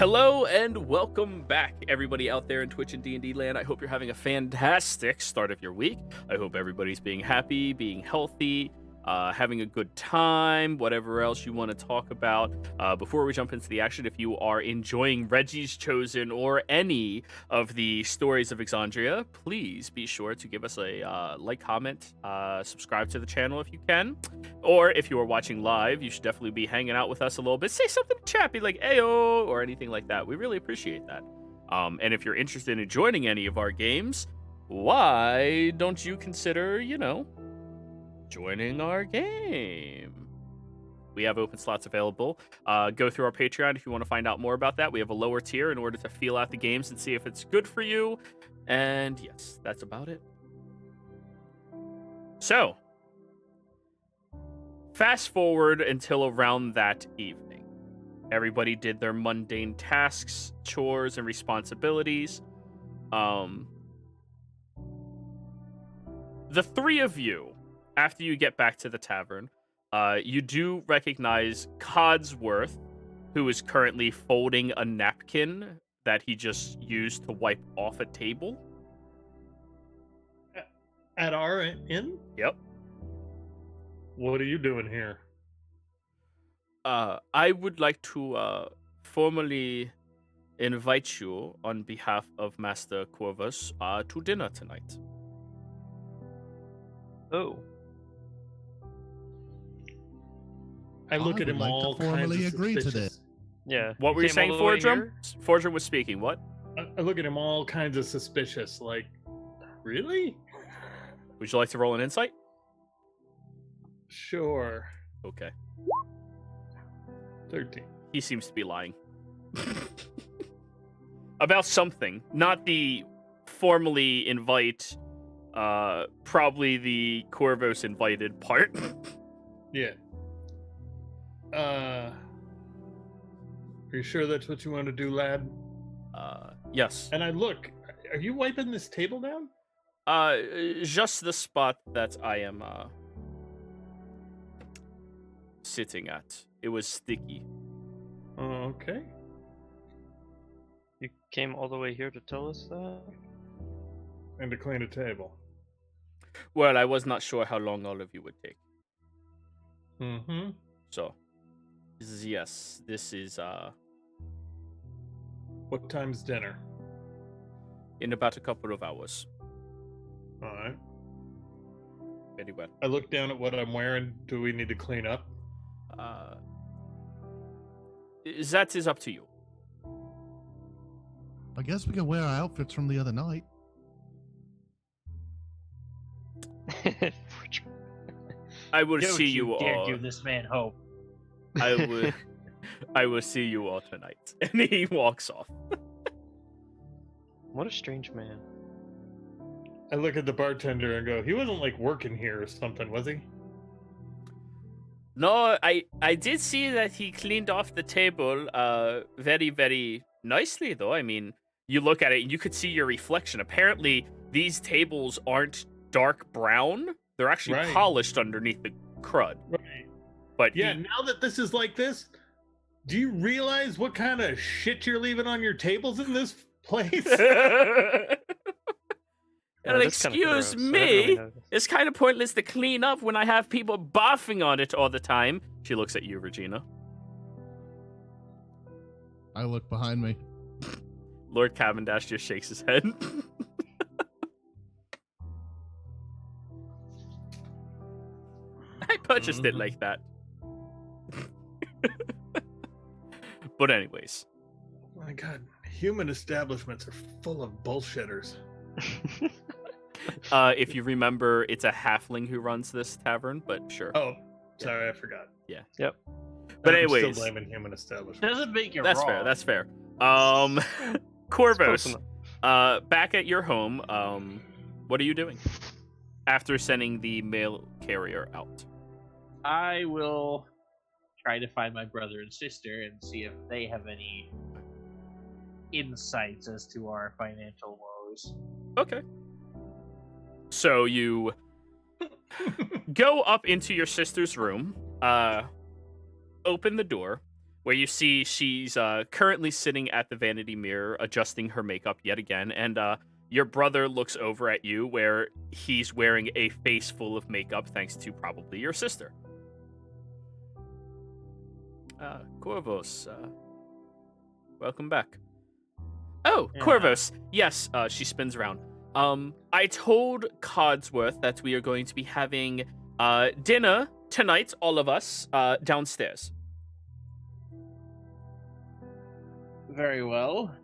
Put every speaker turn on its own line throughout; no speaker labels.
Hello and welcome back, everybody out there in Twitch and D&D land. I hope you're having a fantastic start of your week. I hope everybody's being happy, being healthy, having a good time, whatever else you want to talk about. Before we jump into the action, if you are enjoying Reggie's Chosen or any of the stories of Exandria, please be sure to give us a like, comment, subscribe to the channel if you can. Or if you are watching live, you should definitely be hanging out with us a little bit. Say something in chat, be like, ayo, or anything like that. We really appreciate that. And if you're interested in joining any of our games, why don't you consider, joining our game? We have open slots available. Go through our Patreon if you want to find out more about that. We have a lower tier in order to feel out the games and see if it's good for you. And yes, that's about it. So, fast forward until around that evening. Everybody did their mundane tasks, chores, and responsibilities. The three of you, after you get back to the tavern, you do recognize Codsworth, who is currently folding a napkin that he just used to wipe off a table.
At our inn?
Yep.
What are you doing here?
I would like to formally invite you on behalf of Master Corvus to dinner tonight.
Oh.
I look at him
like
all
to formally
kinds of
agree to
suspicious.
this.
Yeah.
What were you saying, Fordrum? Fordrum was speaking. What?
I look at him all kinds of suspicious. Like, really?
Would you like to roll an insight?
Sure.
Okay.
13.
He seems to be lying. About something. Not the formally invite, probably the Corvus invited part.
Yeah. Are you sure that's what you want to do, lad?
Yes.
And I look. Are you wiping this table down?
Just the spot that I am, sitting at. It was sticky.
Okay.
You came all the way here to tell us that?
And to clean a table.
Well, I was not sure how long all of you would take.
Mm-hmm.
So, yes, this is,
What time's dinner?
in about a couple of hours.
All right.
Very well.
I look down at what I'm wearing. Do we need to clean up?
That is up to you.
I guess we can wear our outfits from the other night.
I will
Don't
see you
dare
all.
give this man hope.
I will see you all tonight. And he walks off.
What a strange man.
I look at the bartender and go, he wasn't like working here or something, was he?
No, I did see that he cleaned off the table very, very nicely, though. I mean, you look at it and you could see your reflection. Apparently, these tables aren't dark brown. They're actually
Right.
polished underneath the crud.
Right.
But
Yeah, now that this is like this, do you realize what kind of shit you're leaving on your tables in this place?
And
that's kinda gross.
excuse
I didn't
me,
really notice.
it's kind of pointless to clean up when I have people barfing on it all the time. She looks at you, Regina.
I look behind me.
Lord Cavendash just shakes his head. I purchased it like that. But anyways,
My God, human establishments are full of bullshitters.
if you remember, it's a halfling who runs this tavern, but sure.
Oh, sorry, I forgot.
Yep.
But
I'm
anyways.
still blaming human establishments.
Doesn't make you
That's
wrong.
fair, that's fair.
Close
Corvus,
enough.
back at your home, what are you doing after sending the mail carrier out?
I will try to find my brother and sister and see if they have any insights as to our financial woes.
Okay. So you go up into your sister's room, open the door. where you see she's currently sitting at the vanity mirror adjusting her makeup yet again, and your brother looks over at you where he's wearing a face full of makeup thanks to probably your sister. Corvos, welcome back. Oh,
Yeah.
Corvos. Yes, she spins around. I told Codsworth that we are going to be having dinner tonight, all of us, downstairs.
Very well.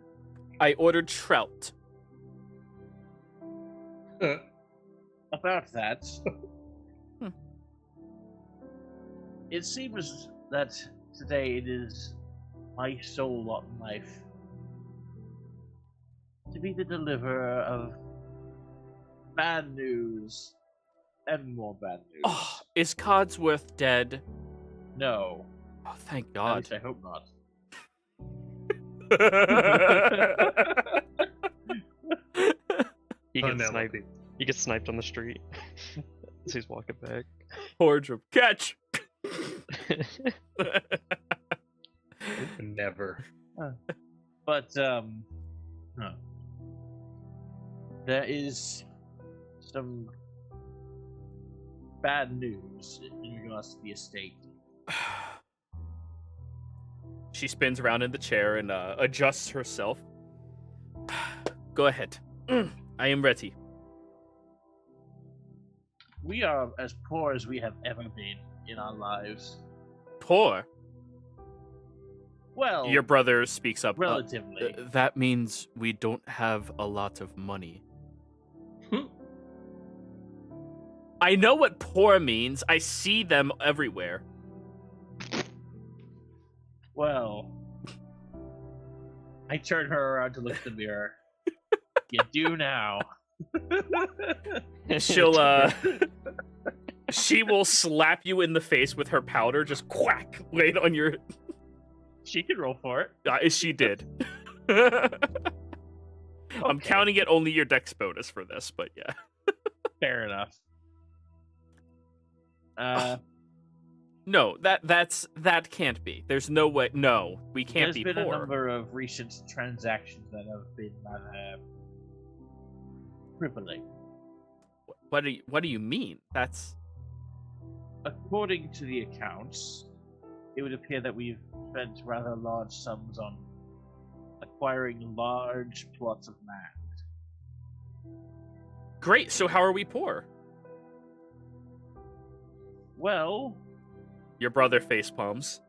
I ordered trout.
About that,
Hmm.
it seems that today it is my sole lot in life to be the deliverer of bad news and more bad news.
Oh, is Codsworth dead?
No,
Oh, thank
at
God.
least I hope not.
He
Oh,
gets
no.
sniped. He gets sniped on the street as he's walking back.
Hordrum, catch!
Never.
But huh. There is some bad news in regards to the estate.
She spins around in the chair and adjusts herself. Go ahead. I am ready.
We are as poor as we have ever been in our lives.
Poor.
Well,
Your brother speaks up.
relatively.
That means we don't have a lot of money. I know what poor means. I see them everywhere.
Well, I turn her around to look at the mirror. You do now.
She'll she will slap you in the face with her powder, just quack right on your.
She can roll for it.
She did. I'm
Okay.
counting it only your dex bonus for this, but yeah.
Fair enough.
No, that can't be. There's no way. No, we can't
There's
be
been
poor.
a number of recent transactions that have been crippling.
What do you mean? That's
According to the accounts, it would appear that we've spent rather large sums on acquiring large plots of land.
great. So how are we poor?
Well,
Your brother face palms.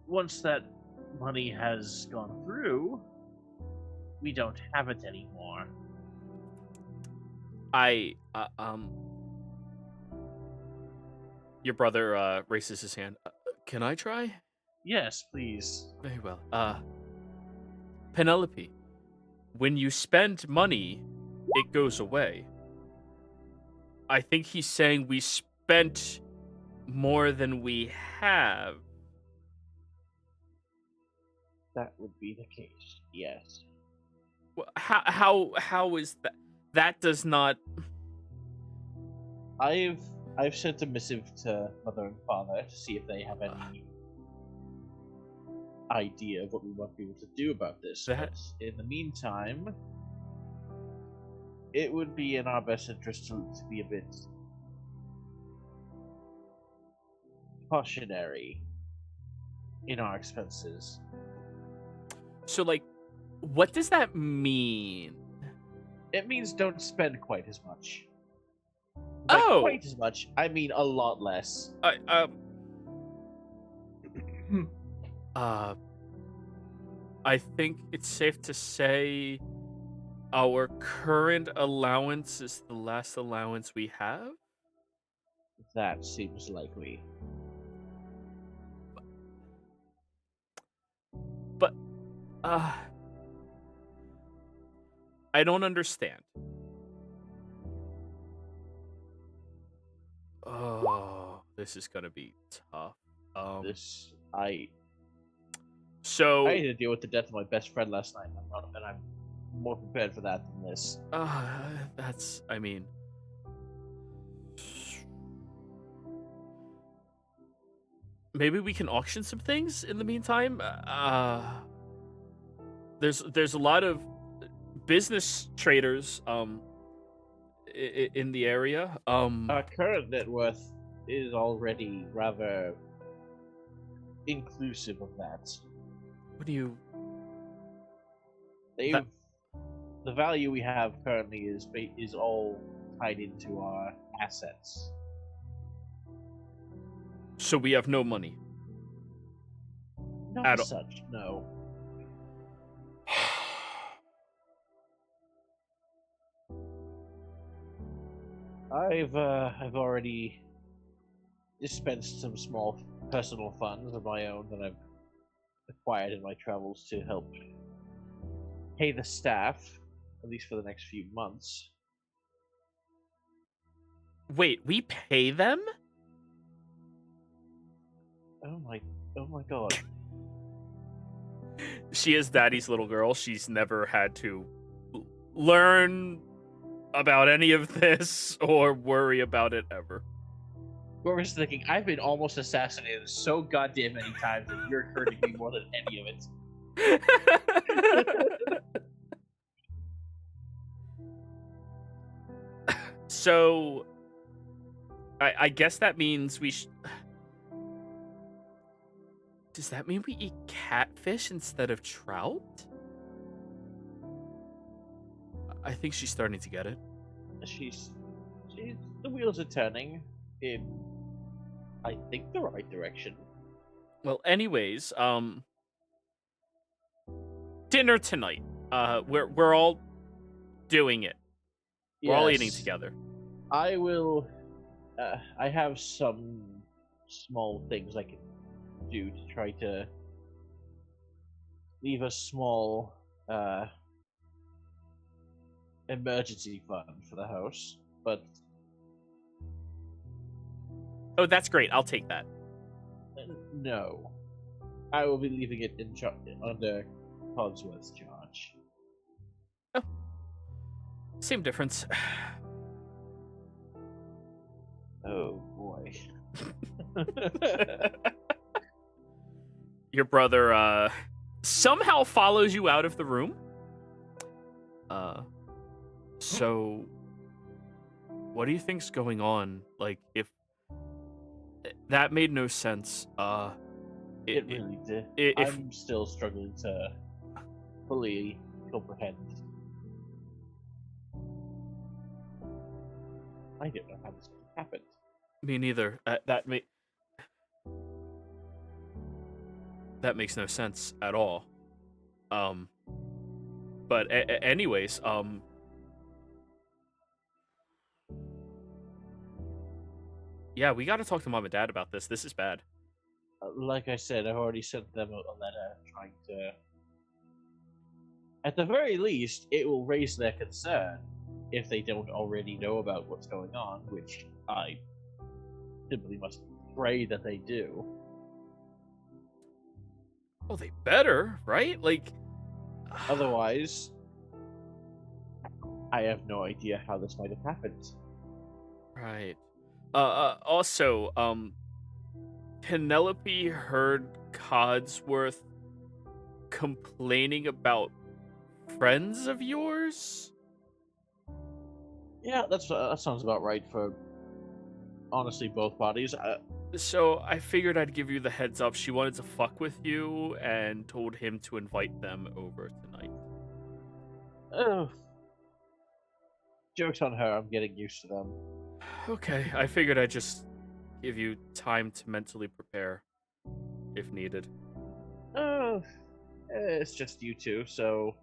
once that money has gone through, we don't have it anymore.
Your brother raises his hand. Can I try?
Yes, please.
Very well. Penelope, when you spend money, it goes away. I think he's saying we spent more than we have.
That would be the case. Yes.
How is that? That does not.
I've sent a missive to mother and father to see if they have any idea of what we might be able to do about this.
That-
But in the meantime, it would be in our best interest to be a bit cautionary in our expenses.
So, like, what does that mean?
It means don't spend quite as much.
Oh!
Quite as much. I mean a lot less.
I think it's safe to say our current allowance is the last allowance we have.
That seems likely.
But, I don't understand. Oh, this is gonna be tough. So,
I had to deal with the death of my best friend last night, and I'm more prepared for that than this.
that's, I mean, maybe we can auction some things in the meantime. There's a lot of business traders in the area.
Our current net worth is already rather inclusive of that.
What do you?
They've,
That-
the value we have currently is all tied into our assets.
So we have no money.
Not
At
as
all.
such, no. I've already dispensed some small personal funds of my own that I've acquired in my travels to help pay the staff, at least for the next few months.
Wait, we pay them?
Oh my god.
She is Daddy's little girl. She's never had to learn about any of this or worry about it ever.
Whoever's thinking, I've been almost assassinated so goddamn many times that you're hurting me more than any of it.
So, I guess that means does that mean we eat catfish instead of trout? I think she's starting to get it.
She's the wheels are turning in, I think, the right direction.
Well, anyways, dinner tonight. We're all doing it. We're all eating
Yes.
together.
I will. I have some small things I can do to try to leave a small emergency fund for the house, but
Oh, that's great. I'll take that.
no, I will be leaving it under Cogsworth's charge.
Same difference.
Oh boy.
Your brother somehow follows you out of the room. So what do you think's going on? Like, if that made no sense.
It really did.
if
I'm still struggling to fully comprehend. I don't know how this happened.
me neither. That makes no sense at all. But anyways, yeah, we got to talk to Mom and Dad about this. This is bad.
Like I said, I've already sent them a letter trying to. At the very least, it will raise their concern if they don't already know about what's going on, which I simply must pray that they do.
Well, they better, right? Like,
Otherwise, I have no idea how this might have happened.
right. Also, Penelope heard Codsworth complaining about friends of yours.
Yeah, that sounds about right for, honestly, both parties.
So I figured I'd give you the heads up. She wanted to fuck with you and told him to invite them over tonight.
Joke's on her, I'm getting used to them.
Okay, I figured I'd just give you time to mentally prepare if needed.
It's just you two, so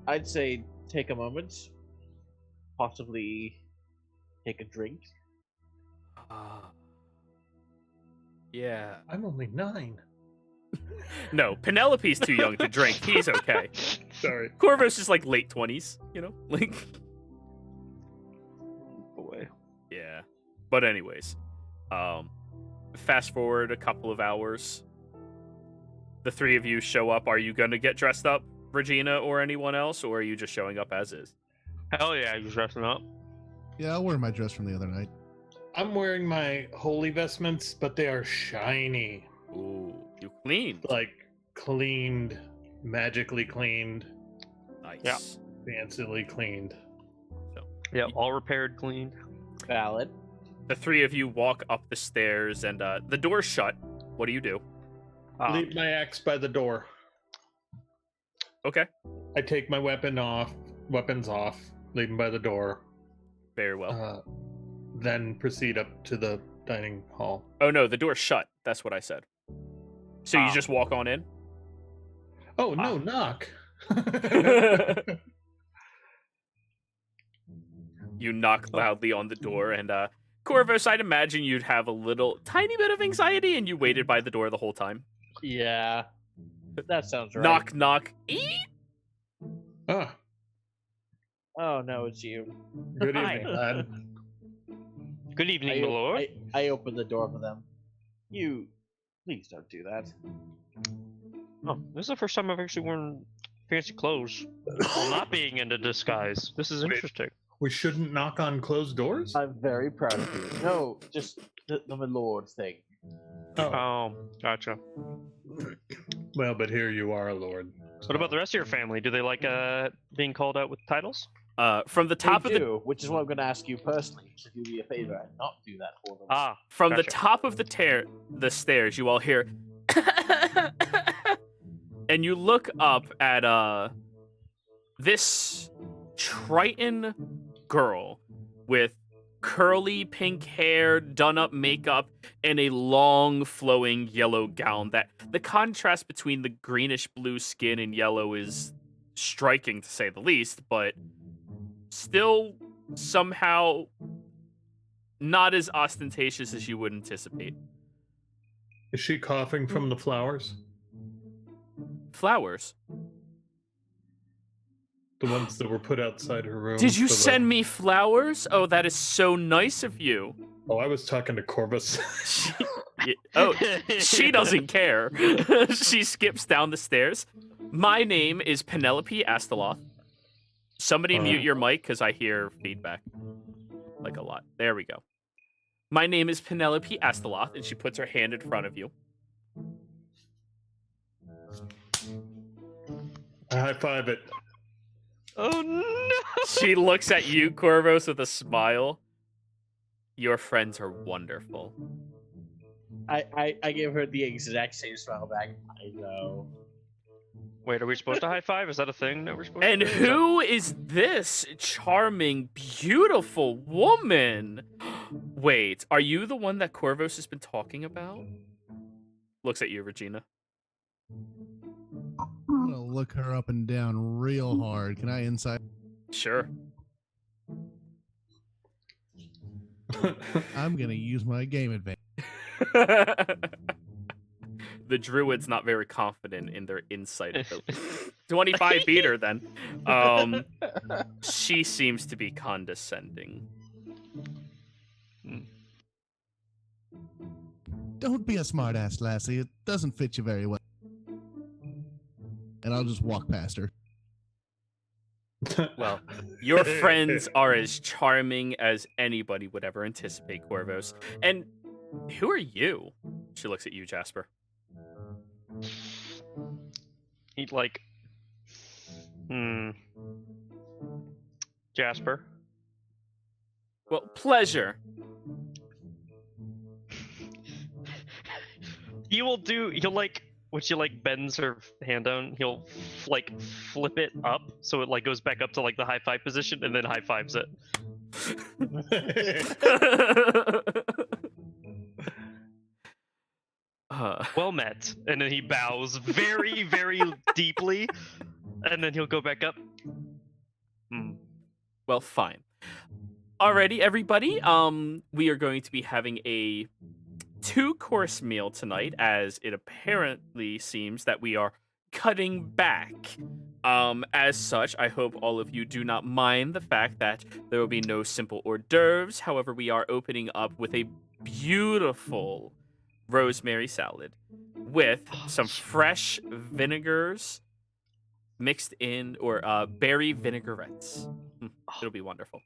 I'd say take a moment, possibly take a drink.
Yeah.
I'm only 9.
No, Penelope's too young to drink. He's okay.
Sorry.
Corvo's just like late 20s, you know? Like,
Boy.
yeah. But anyways, fast forward a couple of hours. The three of you show up. Are you gonna get dressed up, Regina or anyone else, or are you just showing up as is?
Hell yeah, you dressing up.
Yeah, I'll wear my dress from the other night.
I'm wearing my holy vestments, but they are shiny.
Ooh, you cleaned.
Like cleaned, magically cleaned,
Nice.
Yeah.
fancily cleaned.
Yeah, all repaired, cleaned.
Valid.
The three of you walk up the stairs, and the door's shut. What do you do?
Leave my axe by the door.
Okay.
I take my weapons off, leave them by the door.
Very well.
Then proceed up to the dining hall.
Oh no, the door's shut. That's what I said. So you
Ah.
just walk on in?
Oh no, knock.
You knock loudly on the door, and Corvus, I'd imagine you'd have a little tiny bit of anxiety, and you waited by the door the whole time.
Yeah. That sounds right.
Knock, knock. Eat.
Ah,
Oh no, it's you.
good
Hi.
evening, lad.
Good evening, my lord.
I open the door for them. You, please don't do that.
Oh, this is the first time I've actually worn fancy clothes while not being in a disguise. This is
Wait.
interesting.
We shouldn't knock on closed doors?
I'm very proud of you. No, just the my lord thing.
Oh, gotcha.
Well, but here you are, Lord.
What about the rest of your family? Do they like being called out with titles?
From the top
They
of the
do, which is why I'm going to ask you personally to do me a favor and not do that for them.
Ah,
from the
gotcha.
top of the stairs, you all hear, and you look up at this Triton girl with curly pink hair, done up makeup, and a long flowing yellow gown. That the contrast between the greenish blue skin and yellow is striking, to say the least, but still somehow not as ostentatious as you would anticipate.
Is she coughing from the flowers?
Flowers.
The ones that were put outside her room?
Did you
for the-
send me flowers? Oh, that is so nice of you.
Oh, I was talking to Corvus.
Oh, she doesn't care. She skips down the stairs. My name is Penelope Asteloth. Somebody mute your mic because I hear feedback. Like a lot. There we go. My name is Penelope Asteloth, and she puts her hand in front of you.
I high five it.
Oh no!
She looks at you, Corvus, with a smile. Your friends are wonderful.
I give her the exact same smile back. I know.
Wait, are we supposed to high five? Is that a thing that we're supposed
And
to do? Is that-
who is this charming, beautiful woman? Wait, are you the one that Corvus has been talking about? Looks at you, Regina.
I'm gonna look her up and down real hard. Can I insight?
Sure.
I'm gonna use my game advantage.
The druid's not very confident in their insight ability. 25 beat her then. She seems to be condescending.
Don't be a smartass, lassie. It doesn't fit you very well. And I'll just walk past her.
Well, your friends are as charming as anybody would ever anticipate, Corvus. And who are you? She looks at you, Jasper.
He'd like. Jasper.
Well, pleasure.
He will do. He'll like. When she like bends her hand down, he'll like flip it up so it like goes back up to like the high five position and then high fives it. Well met. And then he bows very, very deeply, and then he'll go back up.
Well, fine. Alrighty, everybody. We are going to be having a 2-course meal tonight, as it apparently seems that we are cutting back. As such, I hope all of you do not mind the fact that there will be no simple hors d'oeuvres. However, we are opening up with a beautiful rosemary salad with some fresh vinegars mixed in, or berry vinaigrettes. It'll be wonderful.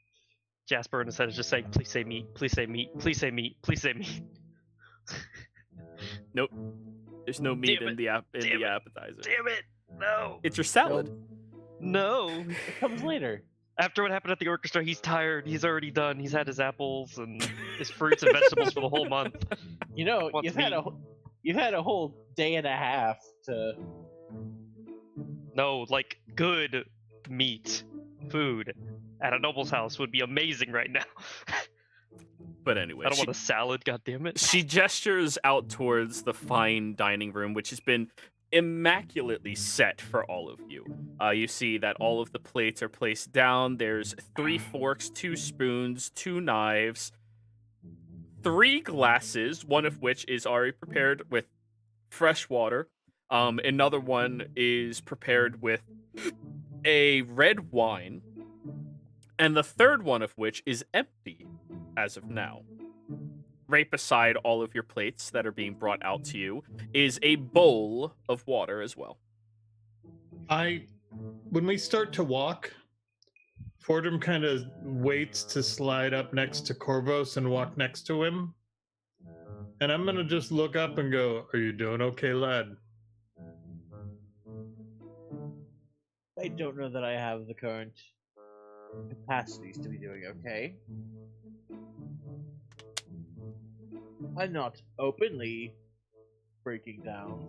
Jasper in his head is just saying, "Please say meat. Please say meat. Please say meat. Please say meat."
Nope. There's no meat
Damn
in
it.
the
Damn it.
appetizer.
Damn it! No.
It's your salad.
No.
It comes later.
After what happened at the orchestra, he's tired. He's already done. He's had his apples and his fruits and vegetables for the whole month.
You know,
Wants
you've had a whole day and a half to.
No, like good meat, food at a noble's house would be amazing right now.
But anyway,
I don't want a salad, goddammit.
she gestures out towards the fine dining room, which has been immaculately set for all of you. You see that all of the plates are placed down. There's 3 forks, 2 spoons, 2 knives, 3 glasses, one of which is already prepared with fresh water. Another one is prepared with a red wine, and the third one of which is empty as of now. Right beside all of your plates that are being brought out to you is a bowl of water as well.
When we start to walk, Fordham kind of waits to slide up next to Corvos and walk next to him. And I'm going to just look up and go, "Are you doing okay, lad?"
I don't know that I have the current capacities to be doing okay. I'm not openly breaking down.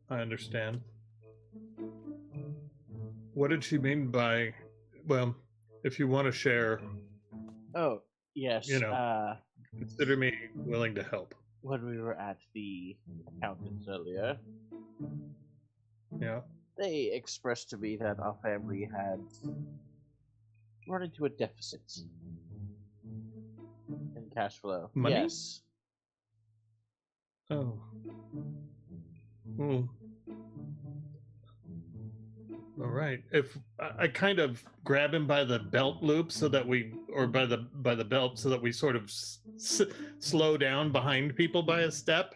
I understand. What did she mean by, well, if you want to share,
Oh, yes.
You know. consider me willing to help.
When we were at the accountants earlier,
Yeah.
they expressed to me that our family had run into a deficit in cash flow.
Money?
Yes.
Oh. Hmm. All right. If I kind of grab him by the belt loop so that by the belt so that we sort of slow down behind people by a step,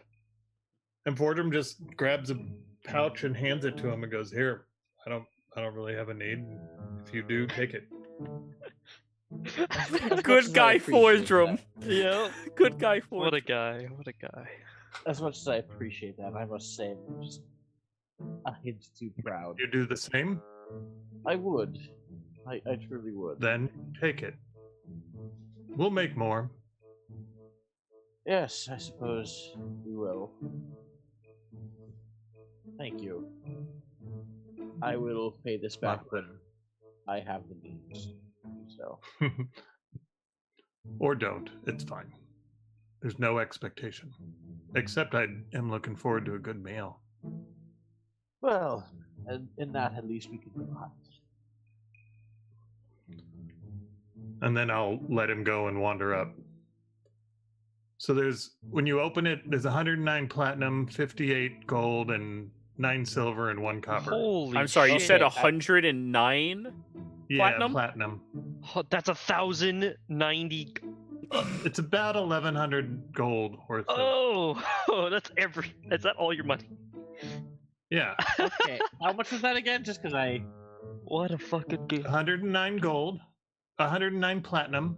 and Fordham just grabs a pouch and hands it to him and goes, "Here. I don't really have a need. If you do, take it."
Good guy Fordham.
Yeah.
Good guy
What a
Fordham.
guy. What a guy.
As much as I appreciate that, I must say I'm just a hint too proud.
You do the same?
I would. I truly would.
Then take it. We'll make more.
Yes, I suppose we will. Thank you. I will pay this back when I have the means. So,
Or don't. It's fine. There's no expectation. Except I am looking forward to a good meal.
well, in that at least we can relax.
And then I'll let him go and wander up. So when you open it, there's 109 platinum, 58 gold, and 9 silver, and 1 copper.
Holy
I'm sorry, you
shit.
said 109?
Yeah,
platinum?
platinum.
Oh, that's 1,090.
It's about 1,100 gold worth of.
Oh, is that all your money?
Yeah,
Okay, how much was that again? Just because I.
What a fucking game.
109 gold, 109 platinum,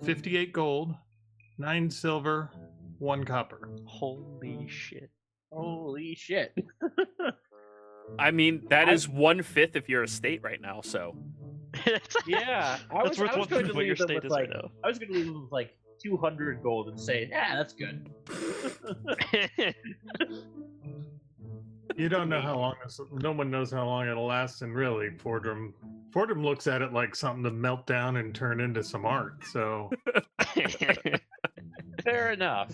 58 gold, 9 silver, 1 copper.
Holy shit.
Holy shit.
I mean, that is 1/5 of your estate right now, so.
Yeah,
That's worth one
going
fifth
to
of what your
leave them
state
with
is
like,
right now.
I was going to leave them with like 200 gold and say, yeah, that's good.
You don't know how long no one knows how long it'll last, and really, Fordham looks at it like something to melt down and turn into some art. So
Fair enough.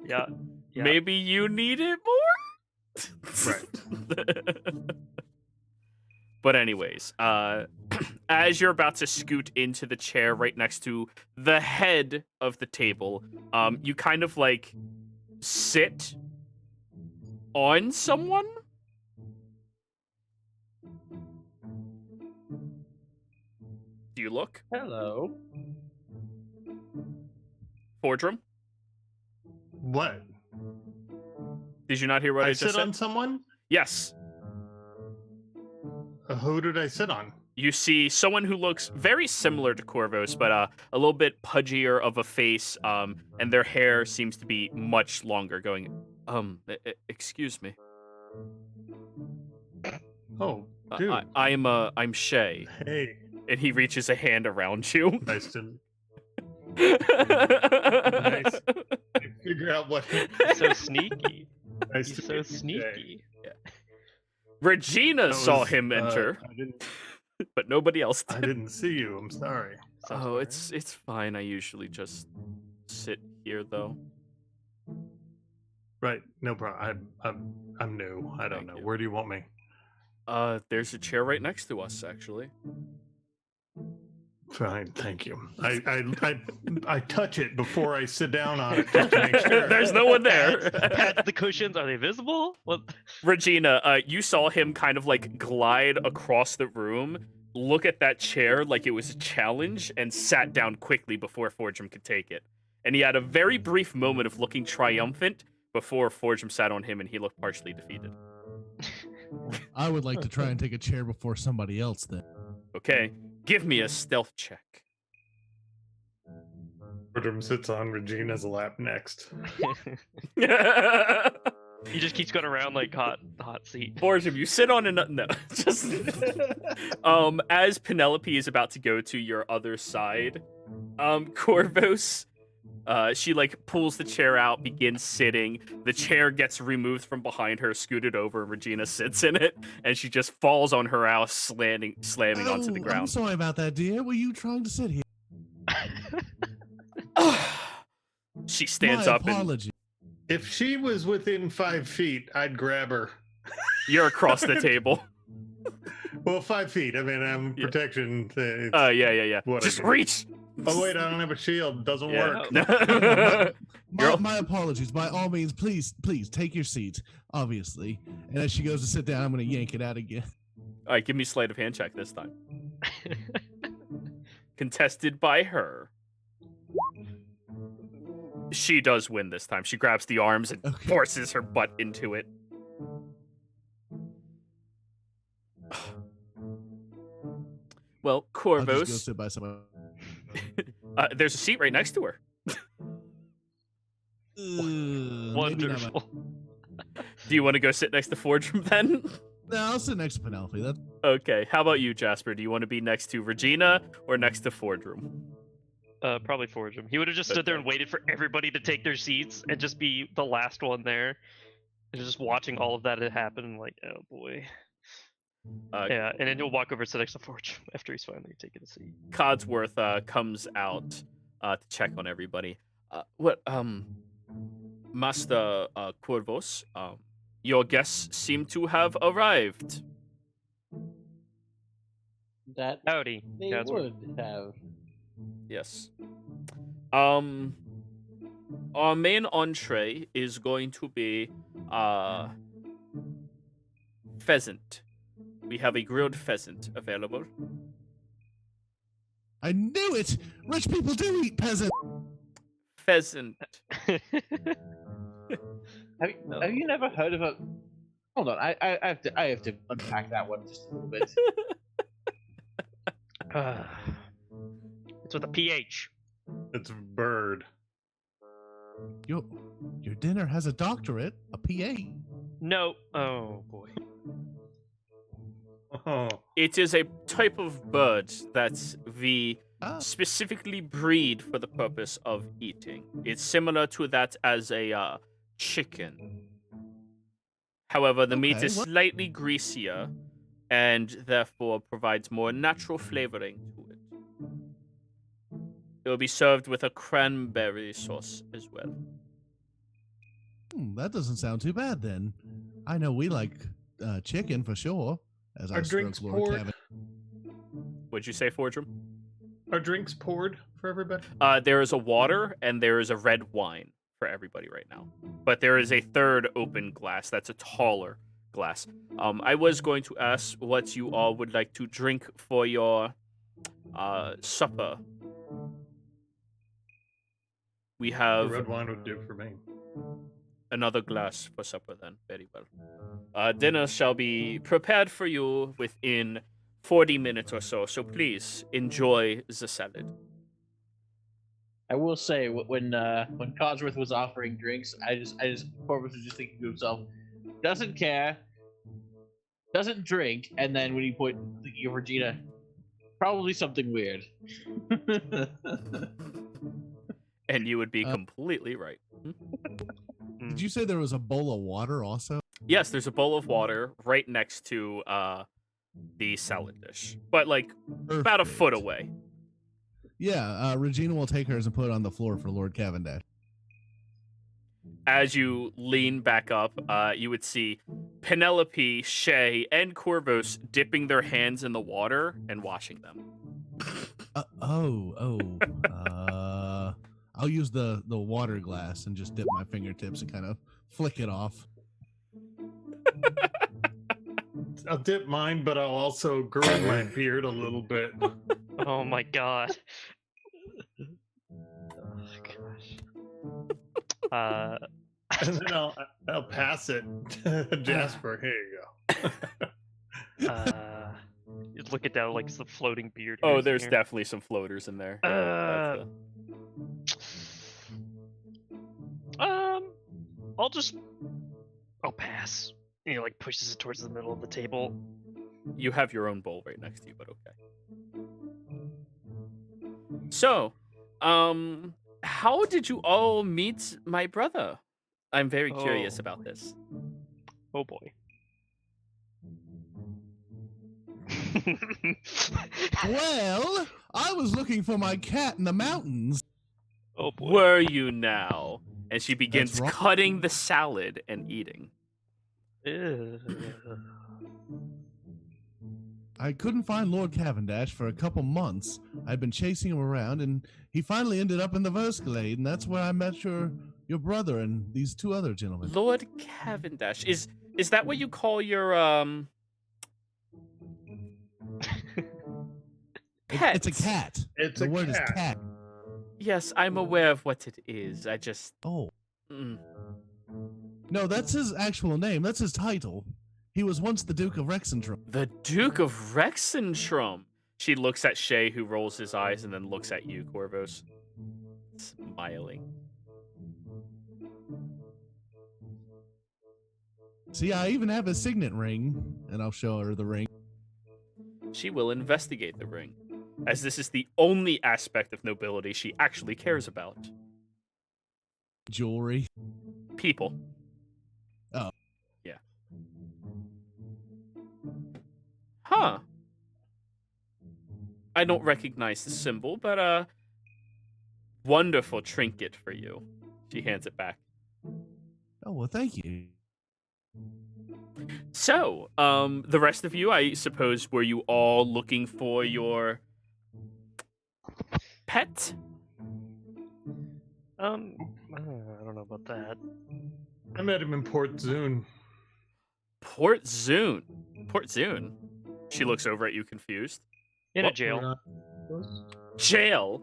Yeah. Yeah.
Maybe you need it more?
Right.
But anyways, as you're about to scoot into the chair right next to the head of the table, you kind of like sit on someone? Do you look?
Hello.
Fordham?
what?
Did you not hear what I,
I
just
sit
said?
on someone?
Yes.
Who did I sit on?
You see someone who looks very similar to Corvos, but a little bit pudgier of a face, and their hair seems to be much longer. Going, excuse me.
Oh, dude.
I'm Shay,
Hey,
and he reaches a hand around you.
nice to nice. Figure out what.
So sneaky.
Nice
He's
to
so
meet you, Jay.
sneaky.
Regina
That
saw
was,
him enter,
I didn't.
but nobody else
I
did.
didn't see you. I'm sorry.
So
Oh,
sorry.
it's fine. I usually just sit here, though.
Right. No problem. I'm new. I don't
Thank
know.
you.
Where do you want me?
There's a chair right next to us, actually.
Fine. Thank you. I touch it before I sit down on it just to make sure.
There's no one there.
Pats the cushions. Are they visible? What?
Regina, you saw him kind of like glide across the room, look at that chair like it was a challenge, and sat down quickly before Forgem could take it. And he had a very brief moment of looking triumphant before Forgem sat on him and he looked partially defeated.
I would like to try and take a chair before somebody else then.
Okay, give me a stealth check.
Bertram sits on Regina's lap next.
He just keeps going around like hot seat.
Forgem, you sit on no, just as Penelope is about to go to your other side, Corvos, she like pulls the chair out, begins sitting. The chair gets removed from behind her, scooted over. Regina sits in it, and she just falls on her ass, slamming onto the
I'm
ground.
sorry about that, dear. Were you trying to sit here?
She stands
My
up and
apologies.
If she was within 5 feet, I'd grab her.
you're across the table.
Well, 5 feet. I mean, I'm
Yeah.
protection.
Yeah.
What I
Just
do.
reach.
Oh wait, I don't have a shield. Doesn't work.
You're-
My apologies. By all means, please take your seat, obviously. And as she goes to sit down, I'm going to yank it out again.
All right, give me sleight of hand check this time. Contested by her. She does win this time. She grabs the arms and
Okay.
forces her butt into it. Well,
I'll just go
Corvos,
sit by someone.
there's a seat right next to her.
Maybe not.
Wonderful.
Do you want to go sit next to Forgem then?
No, I'll sit next to Penelope. That's
Okay, how about you, Jasper? Do you want to be next to Regina or next to Forgem?
Probably Forge him. He would have just stood there and waited for everybody to take their seats and just be the last one there. And just watching all of that happen and like, oh boy. Yeah, and then he'll walk over to next to Forge after he's finally taken a seat.
Codsworth comes out to check on everybody. Master Corvos, your guests seem to have arrived.
That
Howdy,
they
Codsworth.
would have.
Yes. Our main entree is going to be pheasant. We have a grilled pheasant available.
I knew it. Rich people do eat peasant.
Pheasant.
Have you never heard of a? Hold on, I have to unpack that one just a little bit.
It's with a PH.
It's bird.
Your dinner has a doctorate, a PA.
No. Oh boy.
Oh,
It is a type of bird that we
Ah,
specifically breed for the purpose of eating. It's similar to that as a chicken. However, the meat
Okay,
is
what-
slightly greasier and therefore provides more natural flavoring to it. It will be served with a cranberry sauce as well.
that doesn't sound too bad then. I know we like chicken for sure. As
Our
I
drinks
stroke Lord
poured.
Kevin.
What'd you say, Fortrum?
are drinks poured for everybody?
There is a water and there is a red wine for everybody right now. But there is a third open glass that's a taller glass. I was going to ask what you all would like to drink for your supper. We have
Red wine would do for me.
another glass for supper then. Very well. Dinner shall be prepared for you within 40 minutes or so. So please enjoy the salad.
I will say when Codsworth was offering drinks, Corvus was just thinking to himself, doesn't care, doesn't drink, and then when he put thinking of Regina, probably something weird.
And you would be completely right.
Did you say there was a bowl of water also?
Yes, there's a bowl of water right next to the salad dish, but like about a foot away.
Yeah, Regina will take hers and put it on the floor for Lord Cavendish.
As you lean back up, you would see Penelope, Shay, and Corvus dipping their hands in the water and washing them.
I'll use the water glass and just dip my fingertips and kind of flick it off.
I'll dip mine, but I'll also grow my beard a little bit.
Oh my god. Oh gosh.
And then I'll pass it to Jasper. Here you go.
You look it down like some floating beard.
Oh, there's definitely some floaters in there.
I'll pass. And he like pushes it towards the middle of the table.
You have your own bowl right next to you, but okay. So, how did you all meet my brother? I'm very curious about this.
Oh boy.
Well, I was looking for my cat in the mountains.
Oh boy.
Were you now? And she begins
That's right.
cutting the salad and eating.
I couldn't find Lord Cavendish for a couple months. I'd been chasing him around, and he finally ended up in the Verscalade, and that's where I met your brother and these two other gentlemen.
Lord Cavendish. Is that what you call your pet?
It's a cat.
It's
the
a
word
cat.
is cat.
Yes, I'm aware of what it is. I just
Oh. No, that's his actual name. That's his title. He was once the Duke of Rexentrum.
The Duke of Rexentrum. She looks at Shay, who rolls his eyes, and then looks at you, Corvus, smiling.
See, I even have his signet ring, and I'll show her the ring.
She will investigate the ring, as this is the only aspect of nobility she actually cares about.
Jewelry.
People.
Oh.
Yeah. Huh. I don't recognize the symbol, but wonderful trinket for you. She hands it back.
Oh, well, thank you.
So, the rest of you, I suppose, were you all looking for your pet?
I don't know about that.
I met him in Port Zune.
Port Zune. Port Zune. She looks over at you confused.
In
What?
a jail.
Jail?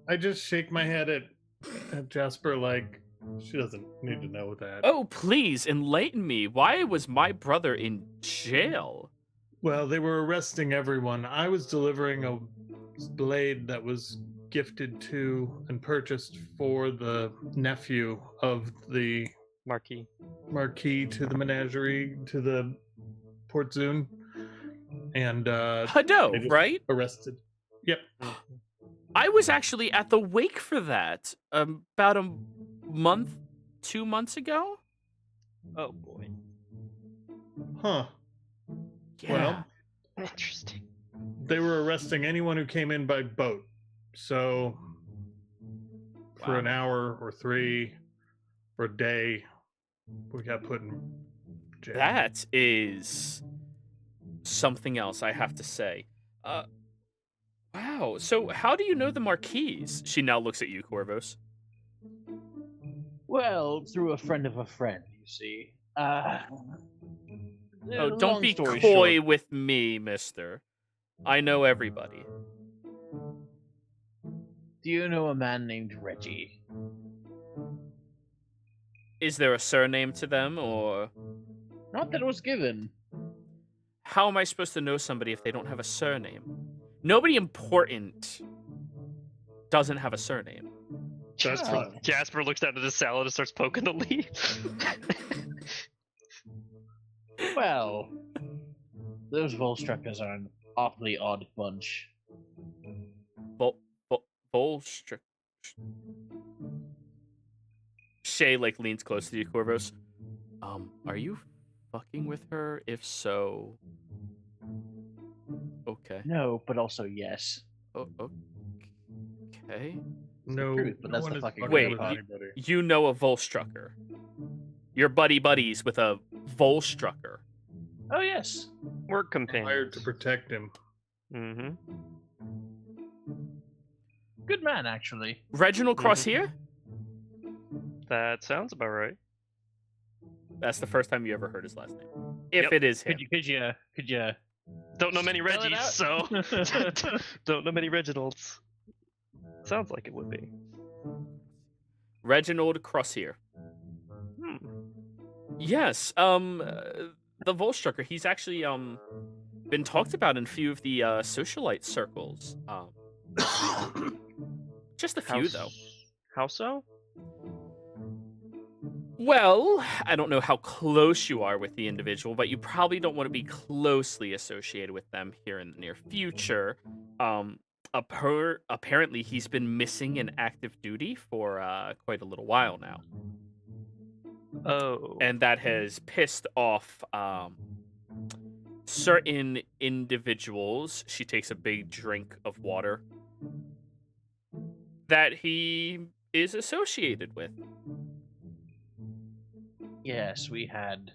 I just shake my head at Jasper like she doesn't need to know that.
Oh, please enlighten me. Why was my brother in jail?
Well, they were arresting everyone. I was delivering a blade that was gifted to and purchased for the nephew of the
Marquis.
Marquis to the menagerie to the Port Zune. And they
Hado,
just
right?
arrested. Yep.
I was actually at the wake for that about a month, 2 months ago.
Oh boy.
Huh.
Yeah.
Well,
Interesting.
they were arresting anyone who came in by boat. So for an hour or 3 or a day, we got put in jail.
That is something else, I have to say. Wow. So how do you know the Marquise? She now looks at you, Corvus.
Well, through a friend of a friend, you see.
Oh, don't be coy with me, mister. I know everybody.
Do you know a man named Reggie?
Is there a surname to them, or
Not that it was given.
how am I supposed to know somebody if they don't have a surname? Nobody important doesn't have a surname.
That's
Oh.
right.
Jasper looks down at his salad and starts poking the leaf.
Well, those Volstruckers are an awfully odd bunch.
Bolstr. Shay like leans close to you, Corvus. Are you fucking with her? If so, okay.
No, but also yes.
Oh, okay.
No,
Truth, but
no
that's
one
the
is
fucking
fucking
Wait,
with
you-
anybody.
You know a Volstrucker. You're buddies with a Volstrucker.
Oh yes.
Work
Hired
companions.
to protect him.
Mm-hmm.
Good man, actually.
Reginald Crossier?
That sounds about right.
That's the first time you ever heard his last name. If
Yep.
it is him.
Could you?
Don't know many
Spell it
Reggies, so don't know many Reginalds. Sounds like it would be.
Reginald Crossier.
Hmm.
Yes, the Volstrucker, he's actually been talked about in a few of the socialite circles. Just a few though.
How so?
Well, I don't know how close you are with the individual, but you probably don't want to be closely associated with them here in the near future. Apparently he's been missing in active duty for quite a little while now.
Oh.
And that has pissed off certain individuals. She takes a big drink of water that he is associated with.
Yes, we had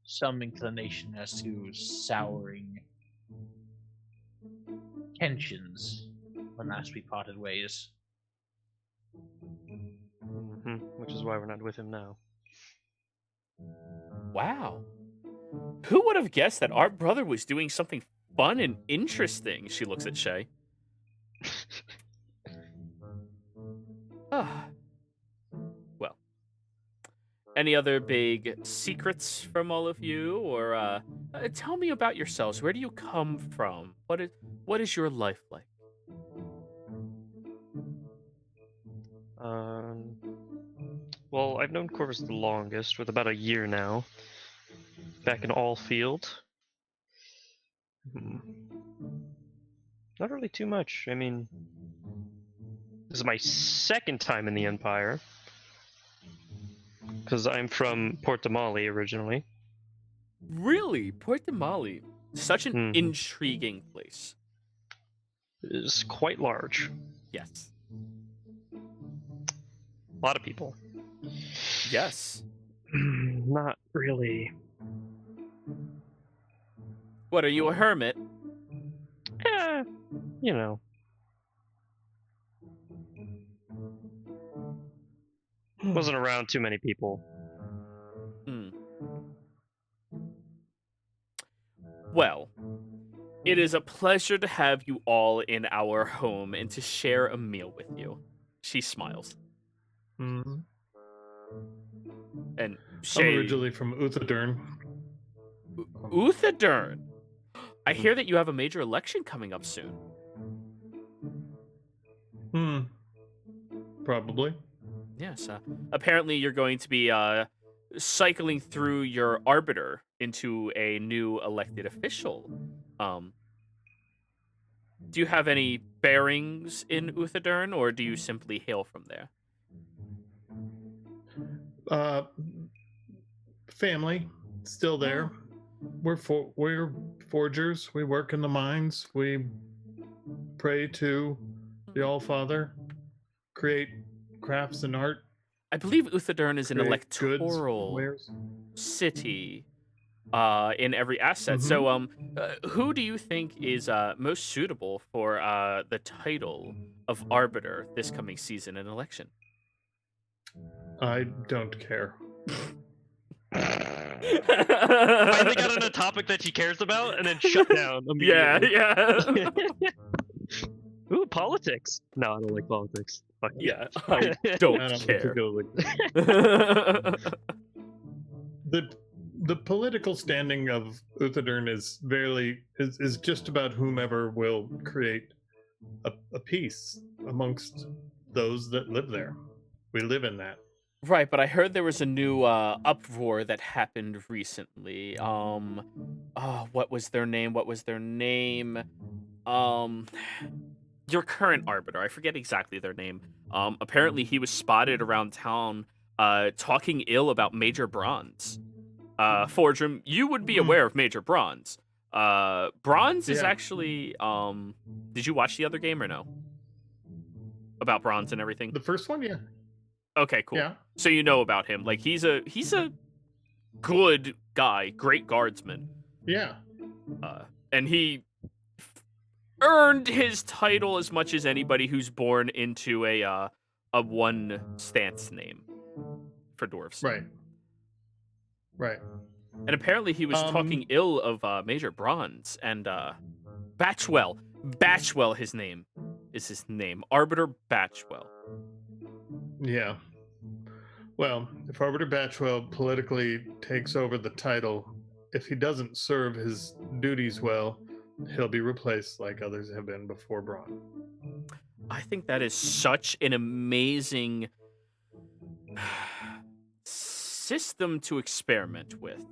some inclination as to souring tensions when last we parted ways.
Mhm, which is why we're not with him now.
Wow. Who would have guessed that our brother was doing something fun and interesting? She looks at Shay. Ah. Well. Any other big secrets from all of you? Or tell me about yourselves. Where do you come from? What is your life like?
Well, I've known Corvus the longest, with about a year now. Back in Allfield. Not really too much. I mean, this is my second time in the Empire. Because I'm from Port de Mali originally.
Really? Port de Mali. Such an
Mhm.
intriguing place.
It is quite large.
Yes.
A lot of people.
Yes.
Not really.
What, are you a hermit?
Yeah, you know. Wasn't around too many people.
Hmm. Well, it is a pleasure to have you all in our home and to share a meal with you. She smiles.
Mhm.
And
I'm
Shay...
originally from Uthadurn.
Uthadurn! I hear that you have a major election coming up soon.
Probably.
Yes, apparently you're going to be cycling through your arbiter into a new elected official. Do you have any bearings in Uthadurn, or do you simply hail from there?
Family, still there. We're forgers. We work in the mines. We pray to the All-Father. Create crafts and art.
I believe Uthadurn is an
Create goods,
electoral
wares.
city in every asset. So, who do you think is most suitable for the title of arbiter this coming season in election?
I don't care.
Finally got on a topic that she cares about and then shut down
Yeah,
immediately.
yeah.
Ooh, politics. No, I don't like politics. fuck
Yeah, I don't
Not
care.
particularly. The political standing of Uthadern is just about whomever will create a peace amongst those that live there. We live in that.
Right, but I heard there was a new uproar that happened recently. What was their name? What was their name? Um, your current arbiter. I forget exactly their name. Apparently he was spotted around town, talking ill about Major Bronze. Fordrum, you would be aware of Major Bronze. Bronze is
Yeah.
actually. Did you watch the other game or no? About Bronze and everything.
The first one, yeah.
Okay, cool.
Yeah.
So you know about him. Like he's a good guy, great guardsman.
Yeah.
And he earned his title as much as anybody who's born into a one stance name for dwarves.
Right. Right.
And apparently he was talking ill of Major Bronze and Batchwell. Batchwell his name. Arbiter Batchwell.
Yeah. Well, if Arbiter Batchwell politically takes over the title, if he doesn't serve his duties well, he'll be replaced like others have been before Braun.
I think that is such an amazing system to experiment with.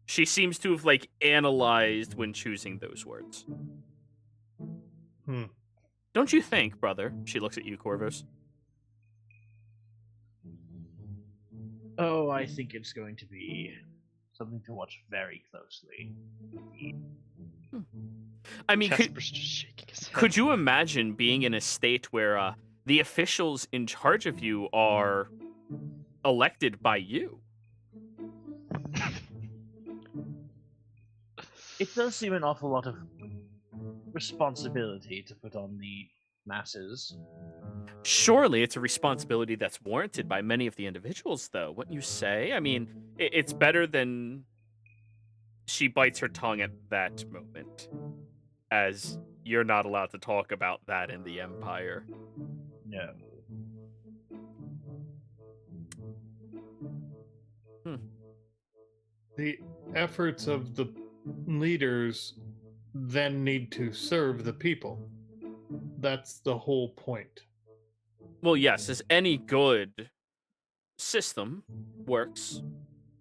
She seems to have analyzed when choosing those words. Don't you think, brother? She looks at you, Corvus.
Oh, I think it's going to be something to watch very closely.
I mean,
Casper's just shaking his head.
could you imagine being in a state where the officials in charge of you are elected by you?
It does seem an awful lot of responsibility to put on the masses.
Surely it's a responsibility that's warranted by many of the individuals, though, wouldn't you say? I mean, it's better than she bites her tongue at that moment, as you're not allowed to talk about that in the Empire.
No.
The efforts of the leaders then need to serve the people. That's the whole point.
Well, yes, as any good system works,